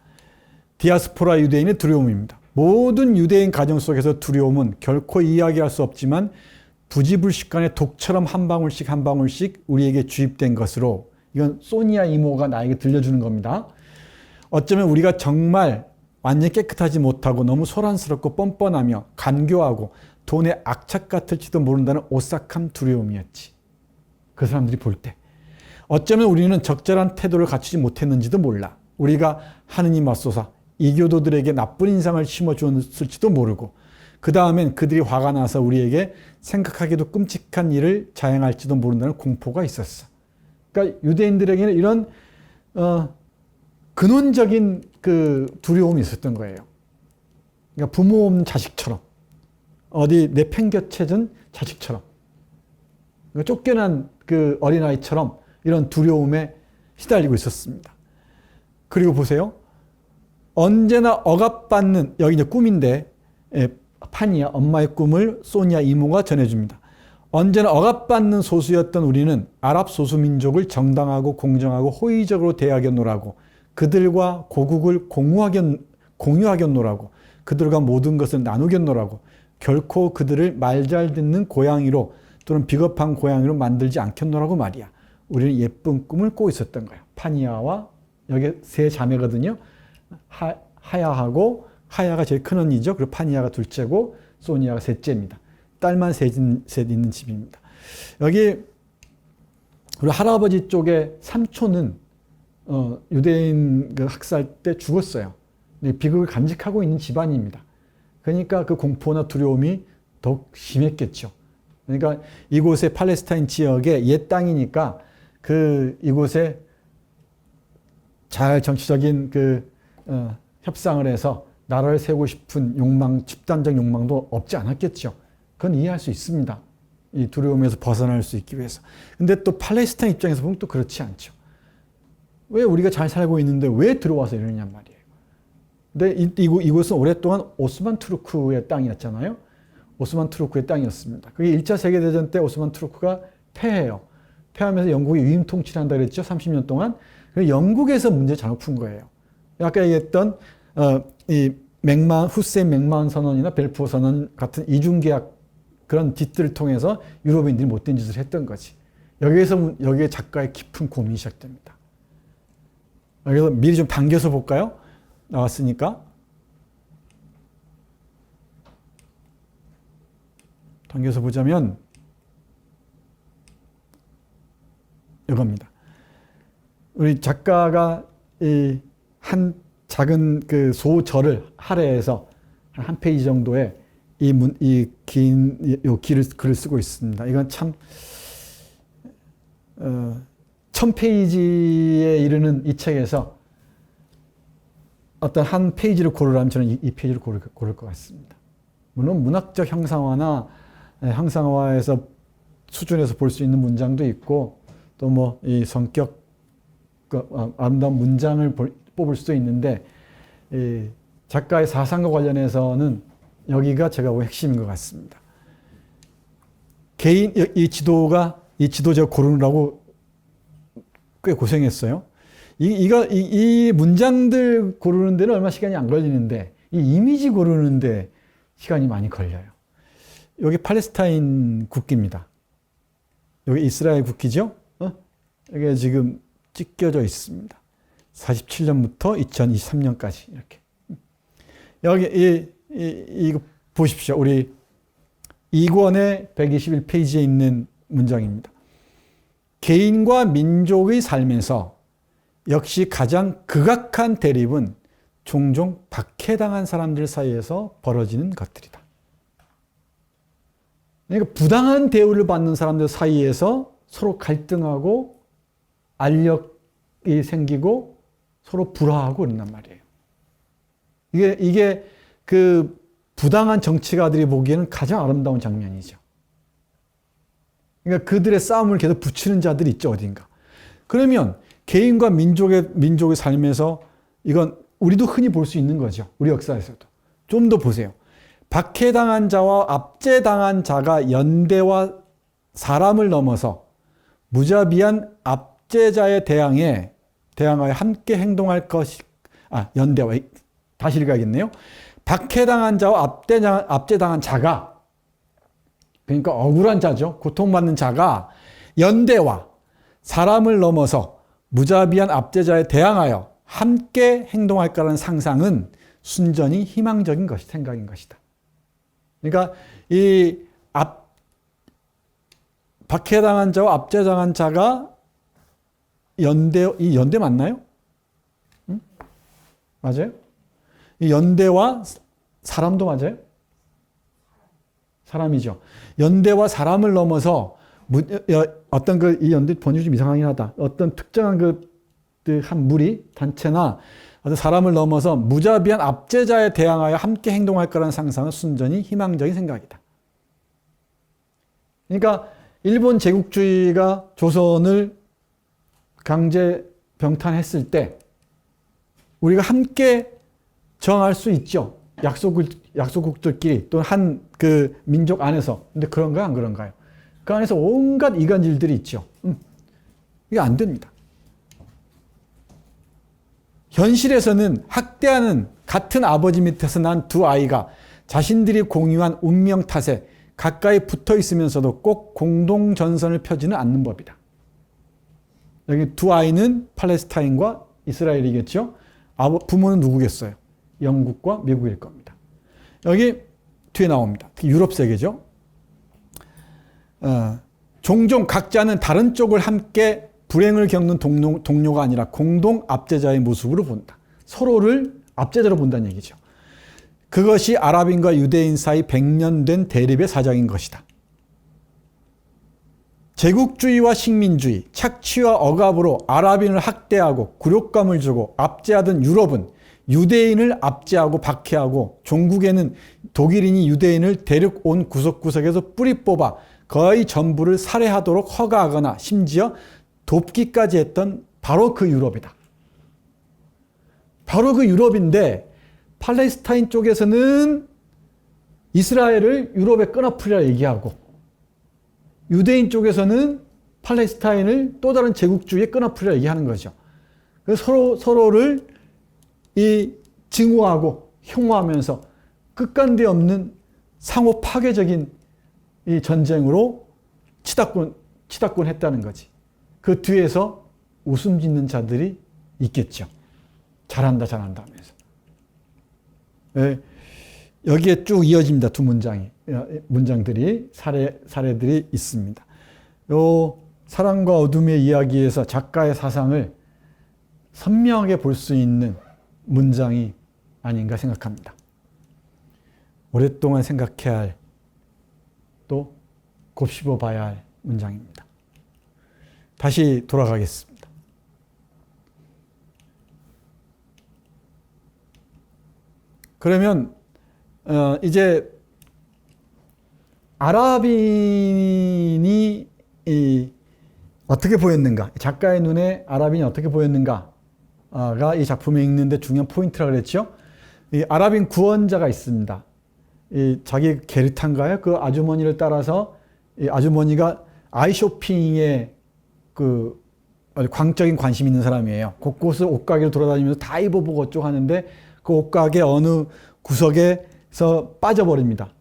디아스포라 유대인의 두려움입니다. 모든 유대인 가정 속에서 두려움은 결코 이야기할 수 없지만 부지불식간에 독처럼 한 방울씩 한 방울씩 우리에게 주입된 것으로, 이건 소니아 이모가 나에게 들려주는 겁니다. 어쩌면 우리가 정말 완전히 깨끗하지 못하고 너무 소란스럽고 뻔뻔하며 간교하고 돈의 악착 같을지도 모른다는 오싹한 두려움이었지. 그 사람들이 볼 때. 어쩌면 우리는 적절한 태도를 갖추지 못했는지도 몰라. 우리가 하느님 앞서서 이교도들에게 나쁜 인상을 심어주었을지도 모르고 그 다음엔 그들이 화가 나서 우리에게 생각하기도 끔찍한 일을 자행할지도 모른다는 공포가 있었어. 그러니까 유대인들에게는 이런 근원적인 그 두려움이 있었던 거예요. 그러니까 부모 없는 자식처럼 어디 내팽겨쳐진 자식처럼 그러니까 쫓겨난 그 어린아이처럼 이런 두려움에 시달리고 있었습니다. 그리고 보세요. 언제나 억압받는 여기 이제 꿈인데 파니아 엄마의 꿈을 소니아 이모가 전해줍니다. 언제나 억압받는 소수였던 우리는 아랍 소수민족을 정당하고 공정하고 호의적으로 대하겠노라고 그들과 고국을 공유하겠노라고 그들과 모든 것을 나누겠노라고 결코 그들을 말 잘 듣는 고양이로 또는 비겁한 고양이로 만들지 않겠노라고 말이야. 우리는 예쁜 꿈을 꾸고 있었던 거야. 파니아와 여기 세 자매거든요. 하야하고 하야가 제일 큰 언니죠. 그리고 파니아가 둘째고 소니아가 셋째입니다. 딸만 셋 있는 집입니다. 여기 우리 할아버지 쪽에 삼촌은 유대인 그 학살 때 죽었어요. 비극을 간직하고 있는 집안입니다. 그러니까 그 공포나 두려움이 더욱 심했겠죠. 그러니까 이곳의 팔레스타인 지역의 옛 땅이니까 이곳에 잘 정치적인 협상을 해서 나라를 세우고 싶은 욕망, 집단적 욕망도 없지 않았겠죠. 그건 이해할 수 있습니다. 이 두려움에서 벗어날 수 있기 위해서. 근데 또 팔레스타인 입장에서 보면 또 그렇지 않죠. 왜 우리가 잘 살고 있는데 왜 들어와서 이러냐 말이에요. 근데 이곳은 오랫동안 오스만 투르크의 땅이었잖아요. 오스만 투르크의 땅이었습니다. 그게 1차 세계대전 때 오스만 투르크가 패해요. 패하면서 영국이 위임 통치를 한다 그랬죠. 30년 동안. 영국에서 문제 잘못 푼 거예요. 아까 얘기했던 이 후세인 맥마흔 선언이나 벨푸어 선언 같은 이중계약 그런 짓들을 통해서 유럽인들이 못된 짓을 했던 거지. 여기에 작가의 깊은 고민이 시작됩니다. 여기서 미리 좀 당겨서 볼까요? 나왔으니까. 당겨서 보자면 이겁니다. 우리 작가가 이 한 작은 그 소절을 할애해서 한 페이지 정도의 이 긴 글을 쓰고 있습니다. 이건 참 1000페이지에 이르는 이 책에서 어떤 한 페이지를 고르라면 저는 이 페이지를 고를 것 같습니다. 물론 문학적 형상화에서 수준에서 볼 수 있는 문장도 있고 또 뭐 이 성격 아름다운 문장을 뽑을 수도 있는데 이 작가의 사상과 관련해서는 여기가 제가 보기엔 핵심인 것 같습니다. 이 지도자 고르느라고 꽤 고생했어요. 이 문장들 고르는 데는 얼마 시간이 안 걸리는데 이 이미지 고르는데 시간이 많이 걸려요. 여기 팔레스타인 국기입니다. 여기 이스라엘 국기죠? 여기 지금 찢겨져 있습니다. 47년부터 2023년까지 이렇게. 여기 이거 보십시오. 우리 2권의 121페이지에 있는 문장입니다. 개인과 민족의 삶에서 역시 가장 극악한 대립은 종종 박해당한 사람들 사이에서 벌어지는 것들이다. 그러니까 부당한 대우를 받는 사람들 사이에서 서로 갈등하고 알력이 생기고 서로 불화하고 그런단 말이에요. 이게 그 부당한 정치가들이 보기에는 가장 아름다운 장면이죠. 그러니까 그들의 싸움을 계속 붙이는 자들이 있죠, 어딘가. 그러면 개인과 민족의 삶에서 이건 우리도 흔히 볼 수 있는 거죠. 우리 역사에서도. 좀 더 보세요. 박해당한 자와 압제당한 자가 연대와 사람을 넘어서 무자비한 압제자에 대항하여 함께 행동할 것이, 연대와, 다시 읽어야겠네요. 박해당한 자와 압제당한 자가, 그러니까 억울한 자죠. 고통받는 자가 연대와 사람을 넘어서 무자비한 압제자에 대항하여 함께 행동할 거라는 상상은 순전히 희망적인 생각인 것이다. 그러니까 박해당한 자와 압제당한 자가 이 연대 맞나요? 응? 맞아요? 이 연대와 사람도 맞아요? 사람이죠. 연대와 사람을 넘어서 어떤 이 연대 번역이 좀 이상하긴 하다. 어떤 특정한 한 무리, 단체나 어떤 사람을 넘어서 무자비한 압제자에 대항하여 함께 행동할 거라는 상상은 순전히 희망적인 생각이다. 그러니까 일본 제국주의가 조선을 강제 병탄했을 때 우리가 함께 정할 수 있죠. 약소국들끼리 또는 한 그 민족 안에서. 근데 그런가요? 안 그런가요? 그 안에서 온갖 이간질들이 있죠. 이게 안 됩니다. 현실에서는 학대하는 같은 아버지 밑에서 난 두 아이가 자신들이 공유한 운명 탓에 가까이 붙어 있으면서도 꼭 공동전선을 펴지는 않는 법이다. 여기 두 아이는 팔레스타인과 이스라엘이겠죠. 부모는 누구겠어요? 영국과 미국일 겁니다. 여기 뒤에 나옵니다. 유럽 세계죠. 종종 각자는 다른 쪽을 함께 불행을 겪는 동료가 아니라 공동 압제자의 모습으로 본다. 서로를 압제자로 본다는 얘기죠. 그것이 아랍인과 유대인 사이 100년 된 대립의 사정인 것이다. 제국주의와 식민주의, 착취와 억압으로 아랍인을 학대하고 굴욕감을 주고 압제하던 유럽은 유대인을 압제하고 박해하고 종국에는 독일인이 유대인을 데려온 구석구석에서 뿌리 뽑아 거의 전부를 살해하도록 허가하거나 심지어 돕기까지 했던 바로 그 유럽이다. 바로 그 유럽인데 팔레스타인 쪽에서는 이스라엘을 유럽에 끊어풀이라 얘기하고 유대인 쪽에서는 팔레스타인을 또 다른 제국주의에 끊어풀이라 얘기하는 거죠. 그래서 서로를 증오하고 혐오하면서 끝간데 없는 상호 파괴적인 이 전쟁으로 치닫곤 했다는 거지. 그 뒤에서 웃음 짓는 자들이 있겠죠. 잘한다 하면서. 네, 여기에 쭉 이어집니다. 두 문장들이 사례들이 있습니다. 요 사랑과 어둠의 이야기에서 작가의 사상을 선명하게 볼 수 있는 문장이 아닌가 생각합니다. 오랫동안 생각해야 할, 또 곱씹어 봐야 할 문장입니다. 다시 돌아가겠습니다. 그러면 이제 아랍인이 어떻게 보였는가, 작가의 눈에 아랍인이 어떻게 보였는가가 이 작품에 있는데 중요한 포인트라고 그랬죠. 이 아랍인 구원자가 있습니다. 자기 게르탄가요? 그 아주머니를 따라서 이 아주머니가 아이쇼핑에 그 광적인 관심 있는 사람이에요. 곳곳을 옷가게를 돌아다니면서 다 입어보고 어쩌고 하는데 그 옷가게 어느 구석에서 빠져버립니다.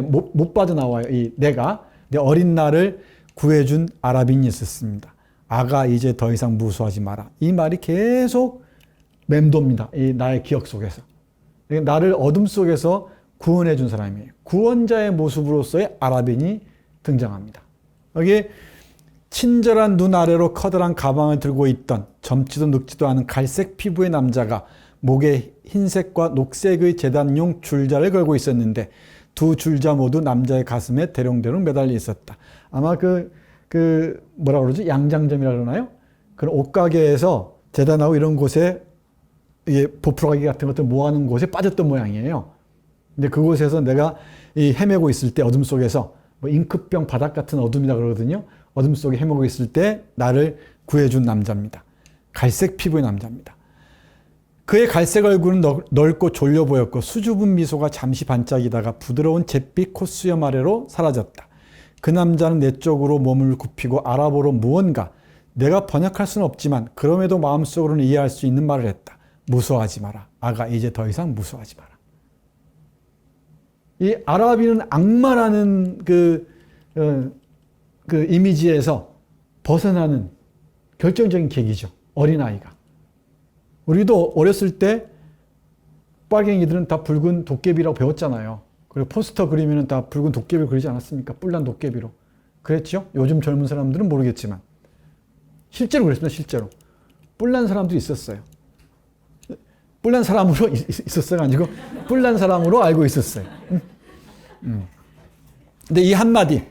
못 빠져나와요. 내가 내 어린 날을 구해준 아랍인이 있었습니다. 아가 이제 더 이상 무수하지 마라. 이 말이 계속 맴돕니다. 나의 기억 속에서. 나를 어둠 속에서 구원해 준 사람이에요. 구원자의 모습으로서의 아랍인이 등장합니다. 여기 친절한 눈 아래로 커다란 가방을 들고 있던 젊지도 늙지도 않은 갈색 피부의 남자가 목에 흰색과 녹색의 제단용 줄자를 걸고 있었는데 두 줄자 모두 남자의 가슴에 대롱대롱 매달려 있었다. 아마 뭐라 그러지? 양장점이라 그러나요? 그런 옷가게에서 재단하고 이런 곳에 보풀어가기 같은 것들 모아놓은 곳에 빠졌던 모양이에요. 근데 그곳에서 내가 헤매고 있을 때 어둠 속에서 잉크병 바닥 같은 어둠이라 그러거든요. 어둠 속에 헤매고 있을 때 나를 구해준 남자입니다. 갈색 피부의 남자입니다. 그의 갈색 얼굴은 넓고 졸려 보였고 수줍은 미소가 잠시 반짝이다가 부드러운 잿빛 콧수염 아래로 사라졌다. 그 남자는 내 쪽으로 몸을 굽히고 아랍어로 무언가 내가 번역할 수는 없지만 그럼에도 마음속으로는 이해할 수 있는 말을 했다. 무서워하지 마라. 아가 이제 더 이상 무서워하지 마라. 이 아랍인은 악마라는 그 이미지에서 벗어나는 결정적인 계기죠. 어린아이가. 우리도 어렸을 때 빨갱이들은 다 붉은 도깨비라고 배웠잖아요. 그리고 포스터 그리면 다 붉은 도깨비를 그리지 않았습니까? 뿔난 도깨비로. 그랬죠? 요즘 젊은 사람들은 모르겠지만. 실제로 그랬습니다. 실제로. 뿔난 사람도 있었어요. 뿔난 사람으로 있었어가 아니고 뿔난 사람으로 알고 있었어요. 근데 이 한마디,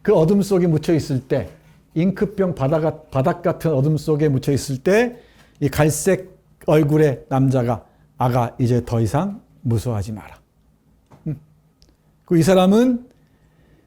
그 어둠 속에 묻혀 있을 때, 잉크병 바닥 같은 어둠 속에 묻혀 있을 때, 이 갈색 얼굴의 남자가 아가 이제 더 이상 무서워하지 마라. 이 사람은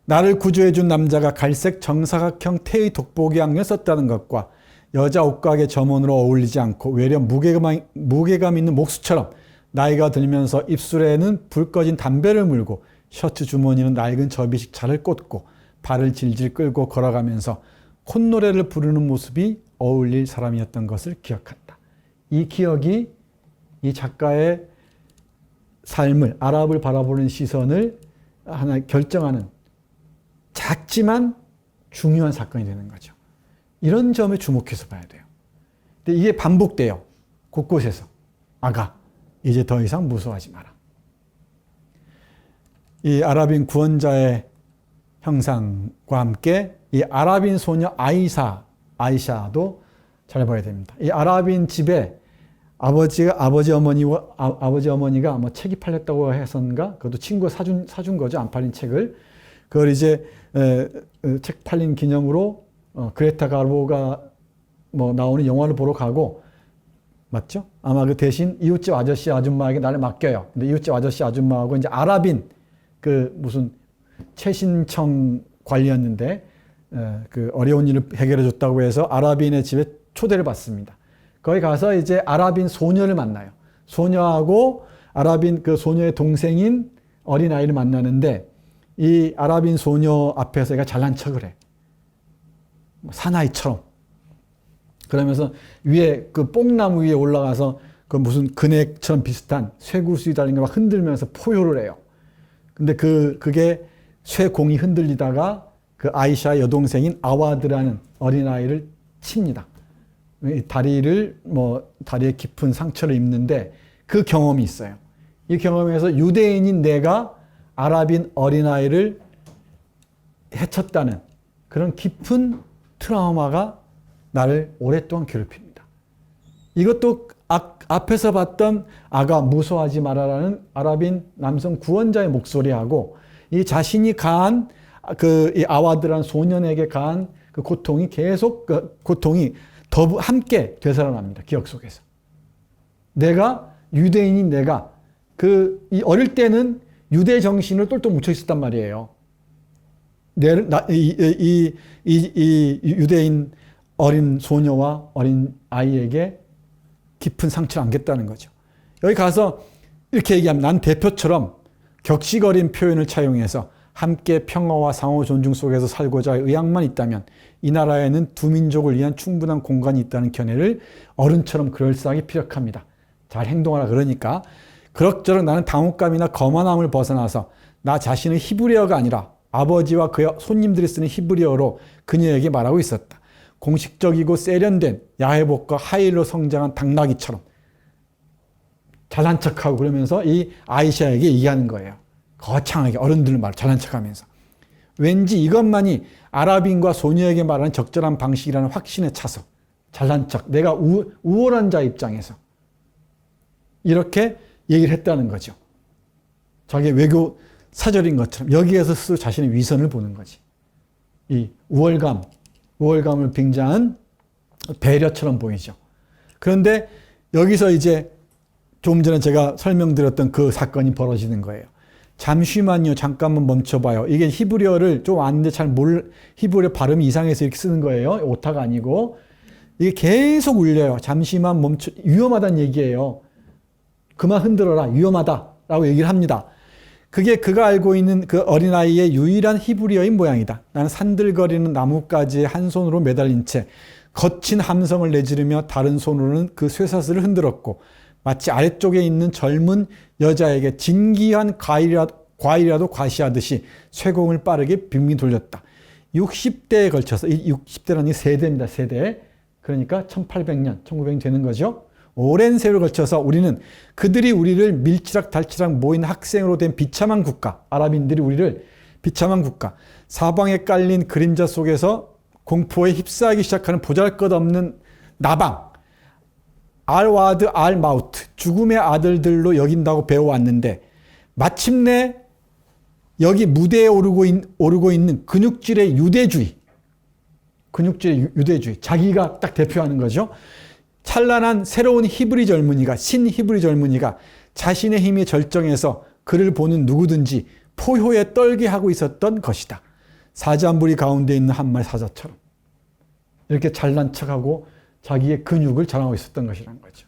나를 구조해 준 남자가 갈색 정사각형 태의 돋보기 안경을 썼다는 것과 여자 옷가게 점원으로 어울리지 않고 외려 무게감 있는 목수처럼 나이가 들면서 입술에는 불 꺼진 담배를 물고 셔츠 주머니는 낡은 접이식 차를 꽂고 발을 질질 끌고 걸어가면서 콧노래를 부르는 모습이 어울릴 사람이었던 것을 기억한다. 이 기억이 이 작가의 삶을, 아랍을 바라보는 시선을 하나 결정하는 작지만 중요한 사건이 되는 거죠. 이런 점에 주목해서 봐야 돼요. 근데 이게 반복돼요. 곳곳에서. 아가, 이제 더 이상 무서워하지 마라. 이 아랍인 구원자의 형상과 함께 이 아랍인 소녀 아이샤도 잘 봐야 됩니다. 이 아랍인 집에 아버지 어머니가 뭐 책이 팔렸다고 해서인가? 그것도 친구가 사준 거죠. 안 팔린 책을. 그걸 이제 책 팔린 기념으로 그레타 가보가 뭐 나오는 영화를 보러 가고, 맞죠? 아마 그 대신 이웃집 아저씨 아줌마에게 나를 맡겨요. 근데 이웃집 아저씨 아줌마하고 이제 아랍인 그 무슨 최신청 관리였는데 그 어려운 일을 해결해 줬다고 해서 아랍인의 집에 초대를 받습니다. 거기 가서 이제 아랍인 소녀를 만나요. 소녀하고 아랍인 그 소녀의 동생인 어린아이를 만나는데, 이 아랍인 소녀 앞에서 얘가 잘난 척을 해. 사나이처럼. 그러면서 위에 그 뽕나무 위에 올라가서 그 무슨 그네처럼 비슷한 쇠구슬이 달린 거 막 흔들면서 포효를 해요. 근데 그게 쇠공이 흔들리다가 그 아이샤 여동생인 아와드라는 어린아이를 칩니다. 다리에 깊은 상처를 입는데 그 경험이 있어요. 이 경험에서 유대인인 내가 아랍인 어린아이를 해쳤다는 그런 깊은 트라우마가 나를 오랫동안 괴롭힙니다. 이것도 앞에서 봤던 아가 무서워하지 마라라는 아랍인 남성 구원자의 목소리하고 이 자신이 가한 이 아와드라는 소년에게 가한 그 고통이 계속 고통이 함께 되살아납니다. 기억 속에서. 내가 유대인인 내가 이 어릴 때는 유대 정신으로 똘똘 묻혀 있었단 말이에요. 이 유대인 어린 소녀와 어린 아이에게 깊은 상처를 안겼다는 거죠. 여기 가서 이렇게 얘기하면 난 대표처럼 격식어린 표현을 차용해서 함께 평화와 상호 존중 속에서 살고자 할 의향만 있다면 이 나라에는 두 민족을 위한 충분한 공간이 있다는 견해를 어른처럼 그럴싸하게 피력합니다. 잘 행동하라 그러니까 그럭저럭 나는 당혹감이나 거만함을 벗어나서 나 자신의 히브리어가 아니라 아버지와 그의 손님들이 쓰는 히브리어로 그녀에게 말하고 있었다. 공식적이고 세련된 야해복과 하이힐로 성장한 당나귀처럼 잘난 척하고 그러면서 이 아이샤에게 얘기하는 거예요. 거창하게 어른들 말 잘난 척하면서. 왠지 이것만이 아랍인과 소녀에게 말하는 적절한 방식이라는 확신에 차서 잘난 척, 내가 우월한 자 입장에서 이렇게 얘기를 했다는 거죠. 자기 외교 사절인 것처럼 여기에서 스스로 자신의 위선을 보는 거지. 이 우월감을 빙자한 배려처럼 보이죠. 그런데 여기서 이제 조금 전에 제가 설명드렸던 그 사건이 벌어지는 거예요. 잠시만요. 잠깐만 멈춰봐요. 이게 히브리어를 좀 아는데 히브리어 발음이 이상해서 이렇게 쓰는 거예요. 오타가 아니고. 이게 계속 울려요. 잠시만 위험하다는 얘기예요. 그만 흔들어라. 위험하다라고 얘기를 합니다. 그게 그가 알고 있는 그 어린아이의 유일한 히브리어인 모양이다. 나는 산들거리는 나뭇가지에 한 손으로 매달린 채 거친 함성을 내지르며 다른 손으로는 그 쇠사슬을 흔들었고 마치 아래쪽에 있는 젊은 여자에게 진귀한 과일이라도 과시하듯이 쇠공을 빠르게 빙빙 돌렸다. 60대에 걸쳐서, 60대라는 게 세대입니다. 세대. 그러니까 1800년, 1900년 되는 거죠. 오랜 세월을 걸쳐서 우리는 그들이 우리를 밀치락달치락 모인 학생으로 된 비참한 국가, 아랍인들이 우리를 비참한 국가, 사방에 깔린 그림자 속에서 공포에 휩싸이기 시작하는 보잘것없는 나방, 알와드 알마우트, 죽음의 아들들로 여긴다고 배워왔는데 마침내 여기 무대에 오르고 있는 근육질의 유대주의, 자기가 딱 대표하는 거죠. 찬란한 새로운 히브리 젊은이가, 신히브리 젊은이가 자신의 힘이 절정해서 그를 보는 누구든지 포효에 떨게 하고 있었던 것이다. 사자무리 가운데 있는 한 마리 사자처럼 이렇게 잘난 척하고 자기의 근육을 자랑하고 있었던 것이라는 거죠.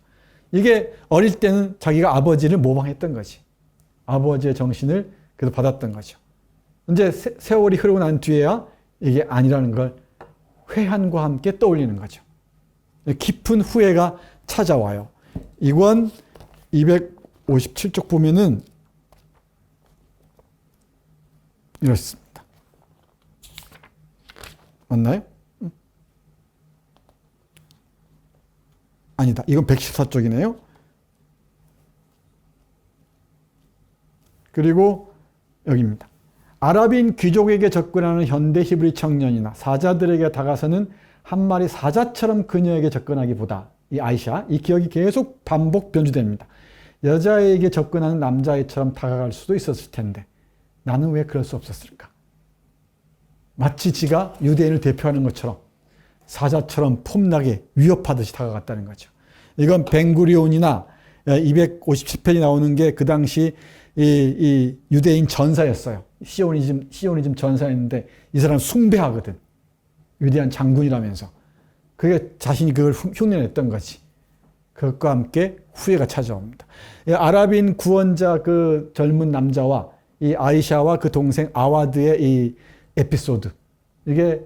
이게 어릴 때는 자기가 아버지를 모방했던 거지. 아버지의 정신을 그래서 받았던 거죠. 이제 세월이 흐르고 난 뒤에야 이게 아니라는 걸 회한과 함께 떠올리는 거죠. 깊은 후회가 찾아와요. 이권 257쪽 보면은 이렇습니다. 맞나요? 아니다. 이건 114쪽이네요. 그리고 여기입니다. 아랍인 귀족에게 접근하는 현대 히브리 청년이나 사자들에게 다가서는 한 마리 사자처럼 그녀에게 접근하기보다 이 아이샤, 이 기억이 계속 반복 변주됩니다. 여자에게 접근하는 남자애처럼 다가갈 수도 있었을 텐데 나는 왜 그럴 수 없었을까? 마치 지가 유대인을 대표하는 것처럼 사자처럼 폼나게 위협하듯이 다가갔다는 거죠. 이건 벤구리온이나 257편이 나오는 게 그 당시 이 유대인 전사였어요. 시오니즘 전사였는데 이 사람 숭배하거든. 위대한 장군이라면서. 그게 자신이 그걸 흉내냈던 거지. 그것과 함께 후회가 찾아옵니다. 아랍인 구원자 그 젊은 남자와 이 아이샤와 그 동생 아와드의 이 에피소드. 이게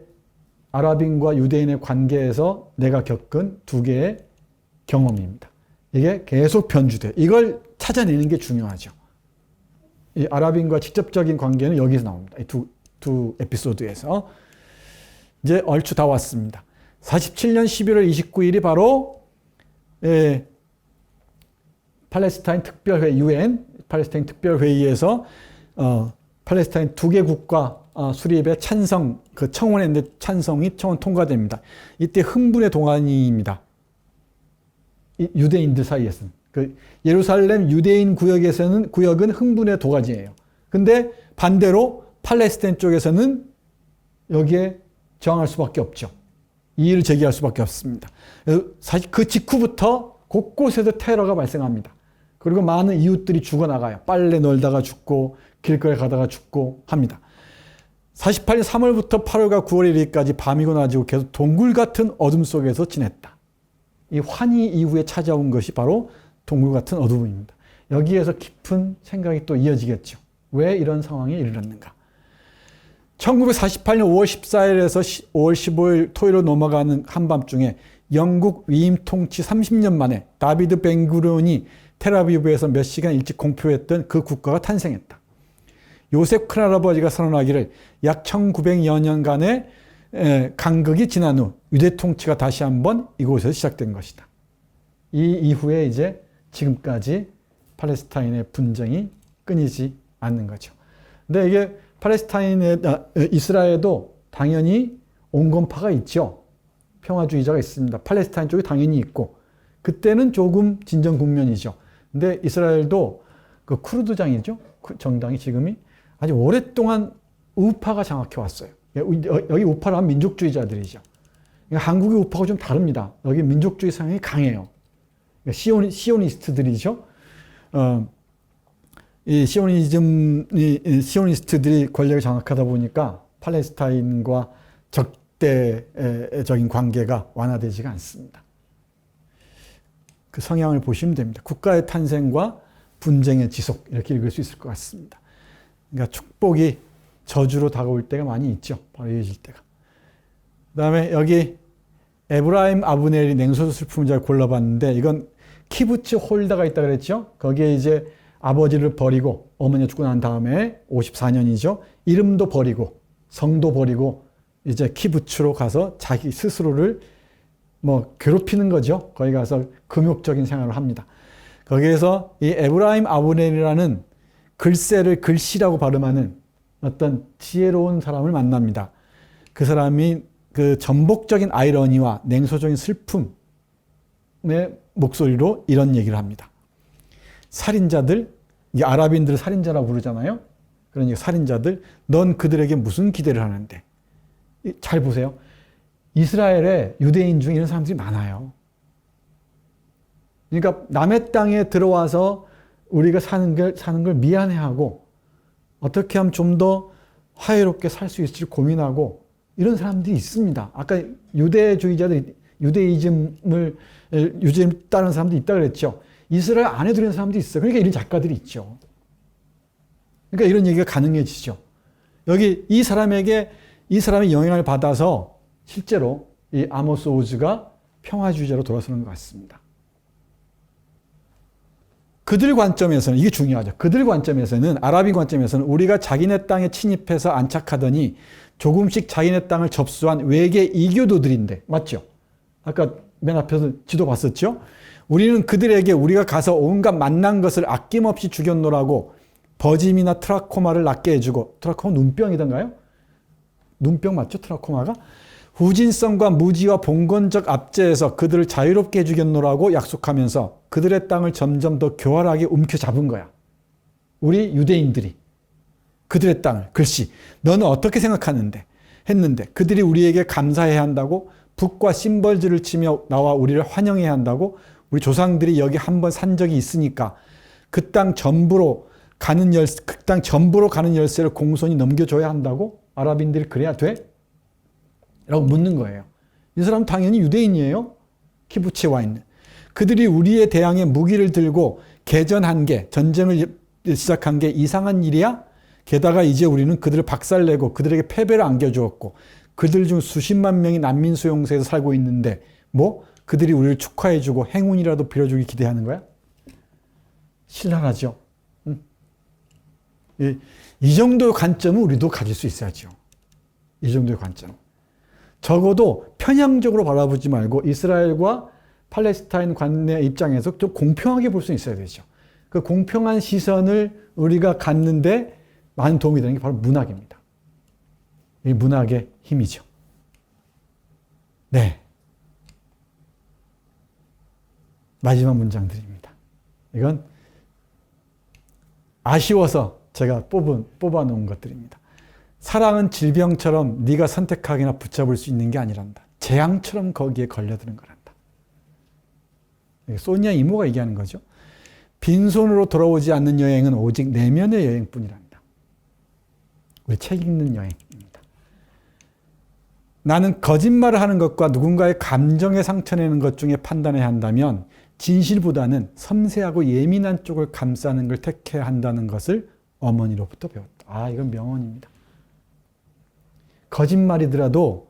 아랍인과 유대인의 관계에서 내가 겪은 두 개의 경험입니다. 이게 계속 변주돼요. 이걸 찾아내는 게 중요하죠. 이 아랍인과 직접적인 관계는 여기서 나옵니다. 이 두 에피소드에서. 이제 얼추 다 왔습니다. 47년 11월 29일이 바로 팔레스타인 특별회의, UN 팔레스타인 특별회의에서 팔레스타인 두 개 국가 수립의 찬성, 그 청원했는데 청원 통과됩니다. 이때 흥분의 동안입니다. 유대인들 사이에서는. 그 예루살렘 유대인 구역은 흥분의 도가지예요. 근데 반대로 팔레스타인 쪽에서는 여기에 저항할 수밖에 없죠. 이의를 제기할 수밖에 없습니다. 사실 그 직후부터 곳곳에서 테러가 발생합니다. 그리고 많은 이웃들이 죽어나가요. 빨래 널다가 죽고 길거리 가다가 죽고 합니다. 48년 3월부터 8월과 9월 1일까지 밤이고 낮이고 계속 동굴 같은 어둠 속에서 지냈다. 이 환희 이후에 찾아온 것이 바로 동굴 같은 어둠입니다. 여기에서 깊은 생각이 또 이어지겠죠. 왜 이런 상황에 이르렀는가? 1948년 5월 14일에서 5월 15일 토요일로 넘어가는 한밤중에 영국 위임 통치 30년 만에 다비드 벤구리온이 텔아비브에서 몇 시간 일찍 공표했던 그 국가가 탄생했다. 요셉 큰할아버지가 선언하기를 약 1900여 년간의 간극이 지난 후 유대 통치가 다시 한번 이곳에서 시작된 것이다. 이 이후에 이제 지금까지 팔레스타인의 분쟁이 끊이지 않는 거죠. 근데 이게 이스라엘도 당연히 온건파가 있죠. 평화주의자가 있습니다. 팔레스타인 쪽이 당연히 있고, 그때는 조금 진정 국면이죠. 근데 이스라엘도 그 쿠르드장이죠. 정당이 지금이 아주 오랫동안 우파가 장악해 왔어요. 여기 우파를 한 민족주의자들이죠. 한국의 우파가 좀 다릅니다. 여기 민족주의 성향이 강해요. 시오니스트들이죠. 이 시오니스트들이 권력을 장악하다 보니까 팔레스타인과 적대적인 관계가 완화되지가 않습니다. 그 성향을 보시면 됩니다. 국가의 탄생과 분쟁의 지속, 이렇게 읽을 수 있을 것 같습니다. 그러니까 축복이 저주로 다가올 때가 많이 있죠. 바로 이어질 때가. 그 다음에 여기 에브라임 아브넬이 냉소도 슬픔을 잘 골라봤는데, 이건 키부츠 홀다가 있다 그랬죠. 거기에 이제 아버지를 버리고 어머니가 죽고 난 다음에 54년이죠. 이름도 버리고 성도 버리고 이제 키부츠로 가서 자기 스스로를 괴롭히는 거죠. 거기 가서 금욕적인 생활을 합니다. 거기에서 이 에브라임 아브넬이라는 글쎄를 글씨라고 발음하는 어떤 지혜로운 사람을 만납니다. 그 사람이 그 전복적인 아이러니와 냉소적인 슬픔의 목소리로 이런 얘기를 합니다. 살인자들, 이 아랍인들을 살인자라고 부르잖아요. 그러니까 살인자들, 넌 그들에게 무슨 기대를 하는데? 잘 보세요. 이스라엘에 유대인 중에 이런 사람들이 많아요. 그러니까 남의 땅에 들어와서 우리가 사는 걸 미안해하고 어떻게 하면 좀 더 화해롭게 살 수 있을지 고민하고 이런 사람들이 있습니다. 아까 유대주의자들, 유대이즘 따르는 사람들이 있다고 그랬죠. 이스라엘 안에 들어있는 사람들이 있어요. 그러니까 이런 작가들이 있죠. 그러니까 이런 얘기가 가능해지죠. 여기 이 사람이 영향을 받아서 실제로 이 아모스 오즈가 평화주의자로 돌아서는 것 같습니다. 그들 관점에서는, 이게 중요하죠. 그들 관점에서는, 아랍인 관점에서는 우리가 자기네 땅에 침입해서 안착하더니 조금씩 자기네 땅을 접수한 외계 이교도들인데, 맞죠? 아까 맨 앞에서 지도 봤었죠? 우리는 그들에게 우리가 가서 온갖 맛난 것을 아낌없이 죽였노라고 버짐이나 트라코마를 낫게 해주고, 트라코마 눈병이던가요? 눈병 맞죠? 트라코마가? 후진성과 무지와 봉건적 압제에서 그들을 자유롭게 해주겠노라고 약속하면서 그들의 땅을 점점 더 교활하게 움켜잡은 거야. 우리 유대인들이 그들의 땅을. 글씨, 너는 어떻게 생각하는데? 했는데 그들이 우리에게 감사해야 한다고, 북과 심벌즈를 치며 나와 우리를 환영해야 한다고, 우리 조상들이 여기 한번 산 적이 있으니까 그 땅 전부로 가는 열쇠를 공손히 넘겨줘야 한다고? 아랍인들이 그래야 돼? 라고 묻는 거예요. 이 사람은 당연히 유대인이에요. 키부츠에 와 있는. 그들이 우리에 대항해 무기를 들고 개전한 게, 전쟁을 시작한 게 이상한 일이야? 게다가 이제 우리는 그들을 박살내고 그들에게 패배를 안겨주었고 그들 중 수십만 명이 난민 수용소에서 살고 있는데 뭐? 그들이 우리를 축하해주고 행운이라도 빌어주기 기대하는 거야? 신랄하죠. 이 정도의 관점은 우리도 가질 수 있어야죠. 이 정도의 관점. 적어도 편향적으로 바라보지 말고 이스라엘과 팔레스타인 관내 입장에서 좀 공평하게 볼 수 있어야 되죠. 그 공평한 시선을 우리가 갖는데 많은 도움이 되는 게 바로 문학입니다. 이 문학의 힘이죠. 네. 마지막 문장들입니다. 이건 아쉬워서 제가 뽑아놓은 것들입니다. 사랑은 질병처럼 네가 선택하거나 붙잡을 수 있는 게 아니란다. 재앙처럼 거기에 걸려드는 거란다. 소니아 이모가 얘기하는 거죠. 빈손으로 돌아오지 않는 여행은 오직 내면의 여행뿐이란다. 우리 책 읽는 여행입니다. 나는 거짓말을 하는 것과 누군가의 감정에 상처내는 것 중에 판단해야 한다면 진실보다는 섬세하고 예민한 쪽을 감싸는 걸 택해야 한다는 것을 어머니로부터 배웠다. 이건 명언입니다. 거짓말이더라도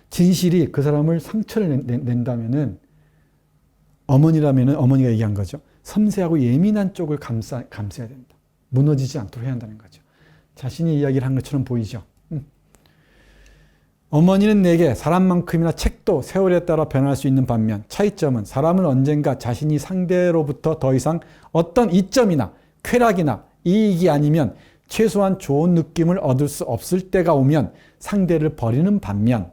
진실이 그 사람을 상처를 낸다면은 어머니라면은 어머니가 얘기한 거죠. 섬세하고 예민한 쪽을 감싸야 된다. 무너지지 않도록 해야 한다는 거죠. 자신이 이야기를 한 것처럼 보이죠. 어머니는 내게 사람만큼이나 책도 세월에 따라 변할 수 있는 반면 차이점은 사람은 언젠가 자신이 상대로부터 더 이상 어떤 이점이나 쾌락이나 이익이 아니면 최소한 좋은 느낌을 얻을 수 없을 때가 오면 상대를 버리는 반면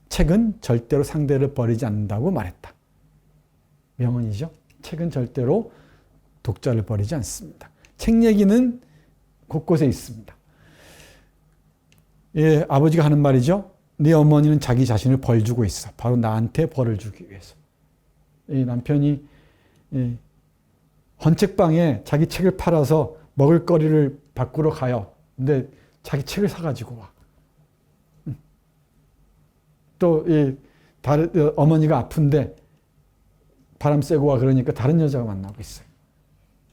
책은 절대로 상대를 버리지 않는다고 말했다. 명언이죠. 책은 절대로 독자를 버리지 않습니다. 책 얘기는 곳곳에 있습니다. 예, 아버지가 하는 말이죠. 네 어머니는 자기 자신을 벌 주고 있어. 바로 나한테 벌을 주기 위해서. 이 남편이 헌책방에 자기 책을 팔아서 먹을거리를 바꾸러 가요. 근데 자기 책을 사가지고 와. 또 다른 어머니가 아픈데 바람 쐬고 와 그러니까 다른 여자가 만나고 있어요.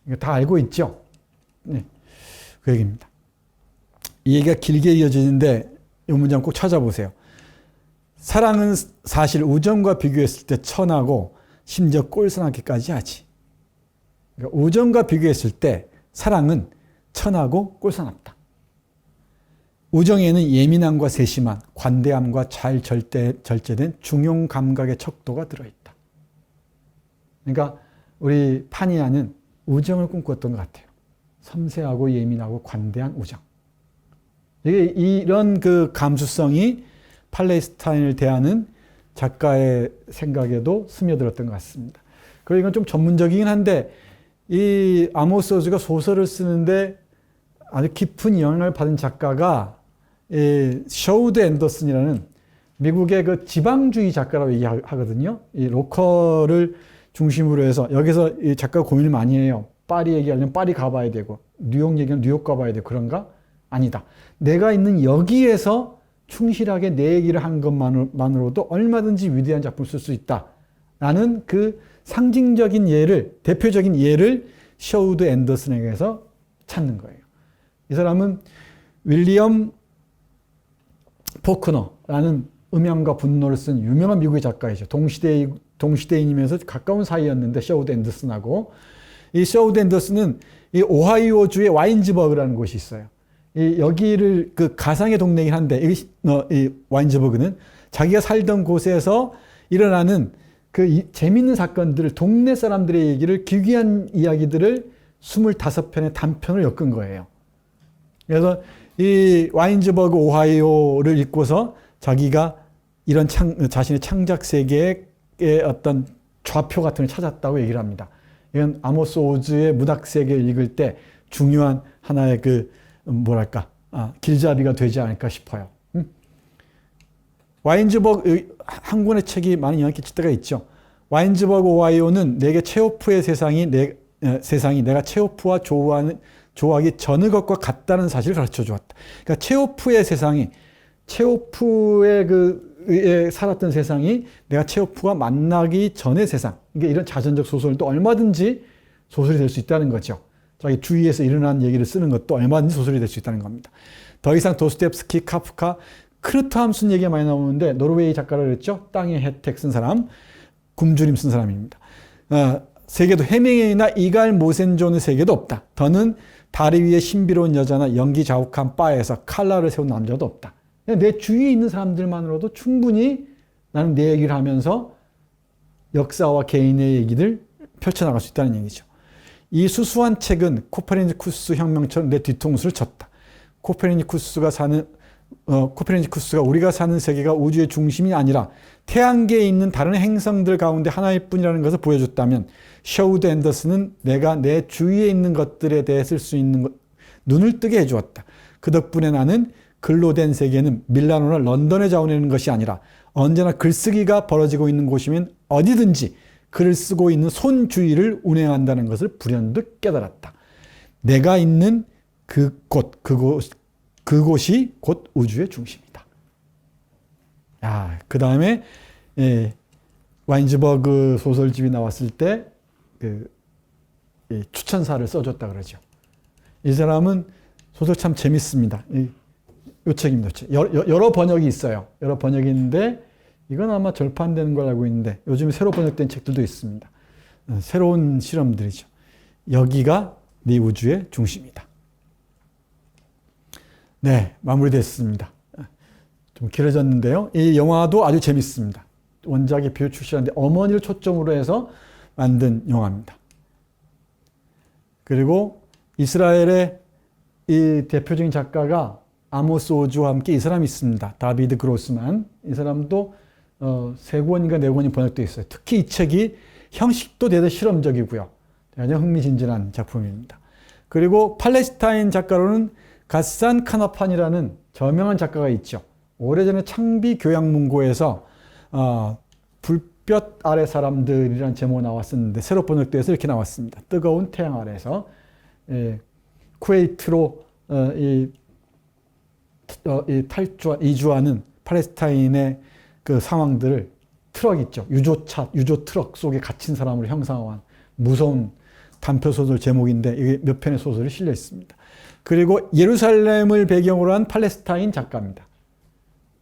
이거 다 알고 있죠? 네, 그 얘기입니다. 이 얘기가 길게 이어지는데 이 문장 꼭 찾아보세요. 사랑은 사실 우정과 비교했을 때 천하고 심지어 꼴사납기까지 하지. 그러니까 우정과 비교했을 때 사랑은 천하고 꼴사납다. 우정에는 예민함과 세심함, 관대함과 잘 절제된 중용 감각의 척도가 들어있다. 그러니까 우리 파니아는 우정을 꿈꿨던 것 같아요. 섬세하고 예민하고 관대한 우정. 이런 그 감수성이 팔레스타인을 대하는 작가의 생각에도 스며들었던 것 같습니다. 그리고 이건 좀 전문적이긴 한데 이 아모스 오즈가 소설을 쓰는데 아주 깊은 영향을 받은 작가가 셔우드 앤더슨이라는 미국의 그 지방주의 작가라고 얘기하거든요. 이 로컬을 중심으로 해서 여기서 이 작가가 고민을 많이 해요. 파리 얘기하려면 파리 가봐야 되고 뉴욕 얘기하면 뉴욕 가봐야 되고 그런가? 아니다. 내가 있는 여기에서 충실하게 내 얘기를 한 것만으로도 얼마든지 위대한 작품을 쓸 수 있다. 라는 그 상징적인 예를, 대표적인 예를 셔우드 앤더슨에게서 찾는 거예요. 이 사람은 윌리엄 포크너라는 음양과 분노를 쓴 유명한 미국의 작가이죠. 동시대인이면서 가까운 사이였는데 셔우드 앤더슨하고 이 셔우드 앤더슨은 이 오하이오주의 와인즈버그라는 곳이 있어요. 이 여기를 그 가상의 동네이긴 한데 이 와인즈버그는 자기가 살던 곳에서 일어나는 그 재밌는 사건들을 동네 사람들의 얘기를 기괴한 이야기들을 25편의 단편을 엮은 거예요. 그래서 이 와인즈버그 오하이오를 읽고서 자기가 이런 자신의 창작 세계의 어떤 좌표 같은 걸 찾았다고 얘기를 합니다. 이건 아모스 오즈의 문학 세계를 읽을 때 중요한 하나의 그 뭐랄까 길잡이가 되지 않을까 싶어요. 와인즈버그 한 권의 책이 많이 영향 끼칠 때가 있죠. 와인즈버그 오하이오는 내게 체오프의 세상이 내가 체오프와 좋아하기 전의 것과 같다는 사실을 가르쳐 주었다. 그러니까 체오프의 세상이 체오프의 살았던 세상이 내가 체오프가 만나기 전의 세상. 그러니까 이런 자전적 소설도 얼마든지 소설이 될 수 있다는 거죠. 자기 주위에서 일어난 얘기를 쓰는 것도 얼마든지 소설이 될 수 있다는 겁니다. 더 이상 도스토옙스키, 카프카, 크루트 함순 얘기가 많이 나오는데 노르웨이 작가라고 그랬죠. 땅의 혜택 쓴 사람, 굶주림 쓴 사람입니다. 세계도 해밍웨이나 이갈 모센존의 세계도 없다. 더는 다리 위에 신비로운 여자나 연기 자욱한 바에서 칼라를 세운 남자도 없다. 내 주위에 있는 사람들만으로도 충분히 나는 내 얘기를 하면서 역사와 개인의 얘기를 펼쳐나갈 수 있다는 얘기죠. 이 수수한 책은 코페르니쿠스 혁명처럼 내 뒤통수를 쳤다. 코페르니쿠스가 우리가 사는 세계가 우주의 중심이 아니라 태양계에 있는 다른 행성들 가운데 하나일 뿐이라는 것을 보여줬다면 셔우드 앤더슨은 내가 내 주위에 있는 것들에 대해 쓸 수 있는 눈을 뜨게 해주었다. 그 덕분에 나는 글로 된 세계는 밀라노나 런던에 자원하는 것이 아니라 언제나 글쓰기가 벌어지고 있는 곳이면 어디든지 글을 쓰고 있는 손 주위를 운행한다는 것을 불현듯 깨달았다. 내가 있는 그곳이 곧 우주의 중심이다. 그 다음에 와인즈버그 소설집이 나왔을 때 추천사를 써줬다 그러죠. 이 사람은 소설 참 재밌습니다. 이 책입니다. 여러 번역이 있어요. 여러 번역이 있는데 이건 아마 절판되는 걸 알고 있는데 요즘 새로 번역된 책들도 있습니다. 새로운 실험들이죠. 여기가 네 우주의 중심이다. 네, 마무리됐습니다. 좀 길어졌는데요. 이 영화도 아주 재밌습니다. 원작의 비유 출시하는데 어머니를 초점으로 해서 만든 영화입니다. 그리고 이스라엘의 이 대표적인 작가가 아모스 오즈와 함께 이 사람이 있습니다. 다비드 그로스만. 이 사람도 3권인가 4권이 번역되어 있어요. 특히 이 책이 형식도 대단히 실험적이고요. 대단히 흥미진진한 작품입니다. 그리고 팔레스타인 작가로는 가산 카나판이라는 저명한 작가가 있죠. 오래전에 창비 교양문고에서 불볕 아래 사람들이라는 제목이 나왔었는데 새로 번역돼서 이렇게 나왔습니다. 뜨거운 태양 아래에서 쿠웨이트로 이주하는 팔레스타인의 그 상황들을 트럭 있죠. 유조 트럭 속에 갇힌 사람을 형상화한 무서운 단편소설 제목인데 이게 몇 편의 소설이 실려 있습니다. 그리고 예루살렘을 배경으로 한 팔레스타인 작가입니다.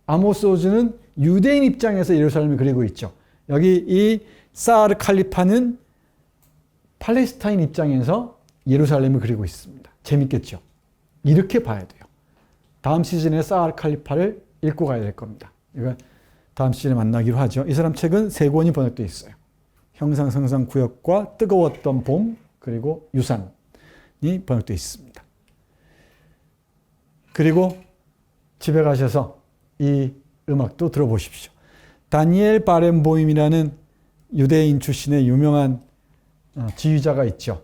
아모스 오즈는 유대인 입장에서 예루살렘을 그리고 있죠. 여기 이 사르 칼리파는 팔레스타인 입장에서 예루살렘을 그리고 있습니다. 재밌겠죠? 이렇게 봐야 돼요. 다음 시즌에 사르 칼리파를 읽고 가야 될 겁니다. 이거 다음 시즌에 만나기로 하죠. 이 사람 책은 3권이 번역되어 있어요. 형상성상 구역과 뜨거웠던 봄 그리고 유산이 번역되어 있습니다. 그리고 집에 가셔서 이 음악도 들어보십시오. 다니엘 바렌보임이라는 유대인 출신의 유명한 지휘자가 있죠.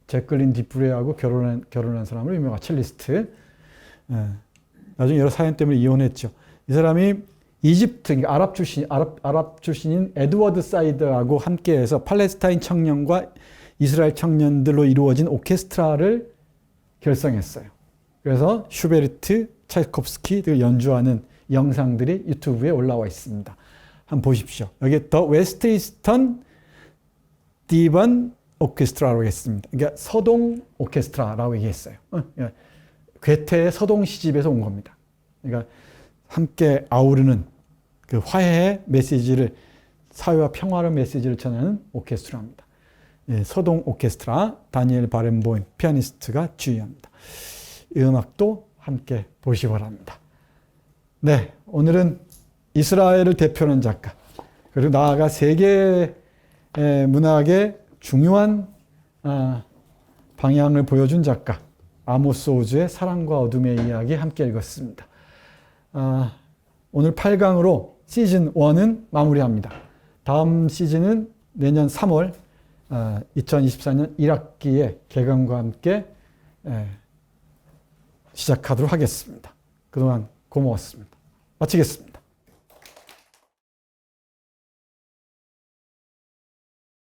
제클린 디프레하고 결혼한 사람으로 유명한 첼리스트. 나중에 여러 사연 때문에 이혼했죠. 이 사람이 이집트, 그러니까 아랍 출신인 에드워드 사이드하고 함께해서 팔레스타인 청년과 이스라엘 청년들로 이루어진 오케스트라를 결성했어요. 그래서 슈베르트, 차이콥스키 등 연주하는 영상들이 유튜브에 올라와 있습니다. 한번 보십시오. 여기 더 웨스트 이스턴 디반 오케스트라라고 했습니다. 그러니까 서동 오케스트라라고 얘기했어요. 괴테의 서동 시집에서 온 겁니다. 그러니까 함께 아우르는 그 화해의 메시지를, 사회와 평화의 메시지를 전하는 오케스트라입니다. 서동 오케스트라, 다니엘 바렌보임 피아니스트가 주의합니다. 이 음악도 함께 보시기 바랍니다. 네, 오늘은 이스라엘을 대표하는 작가, 그리고 나아가 세계 문학의 중요한 방향을 보여준 작가 아모스 오즈의 사랑과 어둠의 이야기 함께 읽었습니다. 오늘 8강으로 시즌 1은 마무리합니다. 다음 시즌은 내년 3월 2024년 1학기의 개강과 함께 시작하도록 하겠습니다. 그동안 고마웠습니다. 마치겠습니다.